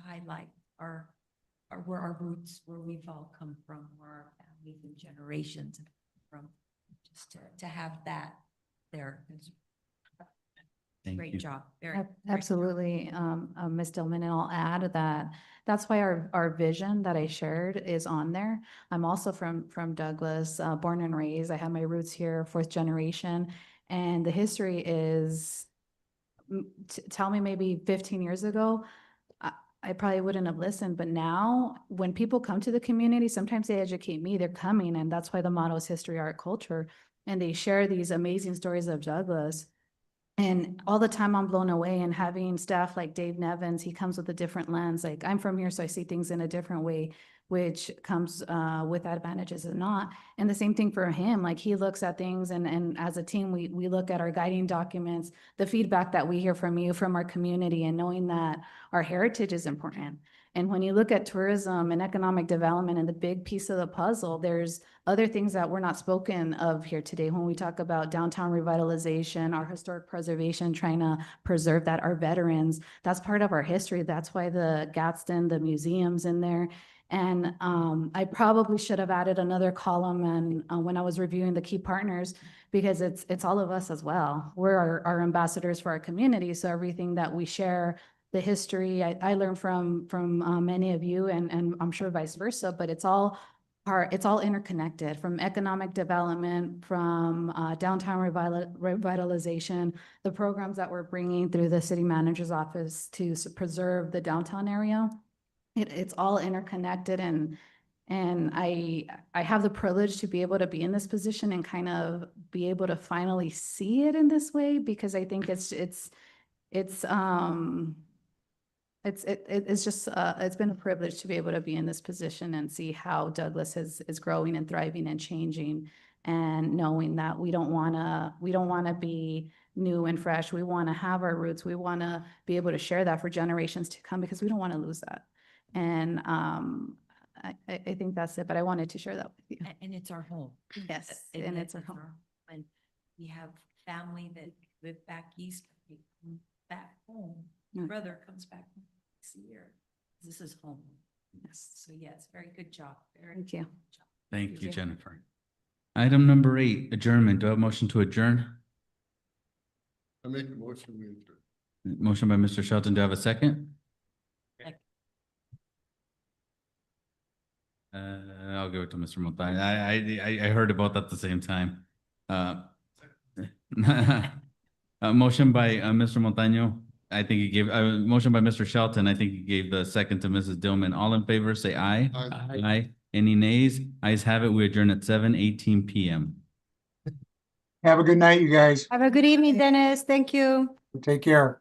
highlight where our roots, where we've all come from, where our families and generations have come from, just to have that there. Thank Great you. job. Very great job. Absolutely, Ms. Dillman, and I'll add that that's why our vision that I shared is on there. I'm also from Douglas, born and raised. I have my roots here, fourth generation. And the history is, tell me maybe 15 years ago, I probably wouldn't have listened, but now when people come to the community, sometimes they educate me, they're coming, and that's why the motto is history, art, culture. And they share these amazing stories of Douglas. And all the time I'm blown away, and having staff like Dave Nevins, he comes with a different lens. Like, I'm from here, so I see things in a different way, which comes with advantages and not. And the same thing for him, like he looks at things, and as a team, we look at our guiding documents, the feedback that we hear from you, from our community, and knowing that our heritage is important. And when you look at tourism and economic development and the big piece of the puzzle, there's other things that were not spoken of here today. When we talk about downtown revitalization, our historic preservation, trying to preserve that, our veterans, that's part of our history. That's why the Gadsden, the museum's in there. And I probably should have added another column and when I was reviewing the key partners, because it's all of us as well. We're our ambassadors for our community. So everything that we share, the history, I learned from many of you, and I'm sure vice versa, but it's all interconnected, from economic development, from downtown revitalization, the programs that we're bringing through the city manager's office to preserve the downtown area. It's all interconnected, and I have the privilege to be able to be in this position and kind of be able to finally see it in this way, because I think it's just, it's been a privilege to be able to be in this position and see how Douglas is growing and thriving and changing, and knowing that we don't want to be new and fresh. We want to have our roots. We want to be able to share that for generations to come, because we don't want to lose that. And I think that's it, but I wanted to share that with you. And it's our home. Yes, and it's our home. And we have family that live back east, we come back home. My Mm. brother comes back once a year. This is home. Yes. So yes, very good job. Thank you. Thank you, Jennifer. Item number 8, adjournment. Do I have a motion to adjourn? I make a motion, we adjourn. Motion by Mr. Shelton. Do I have a second? I'll give it to Mr. Montaño. I heard about that at the same time. Motion by Mr. Montaño. I think he gave, motion by Mr. Shelton. I think he gave the second to Mrs. Dillman. All in favor, say aye. Aye. Aye. Any nays? Ayes have it. We adjourn at 7:18 PM. Have a good night, you guys. Have a good evening, Dennis. Thank you. Take care.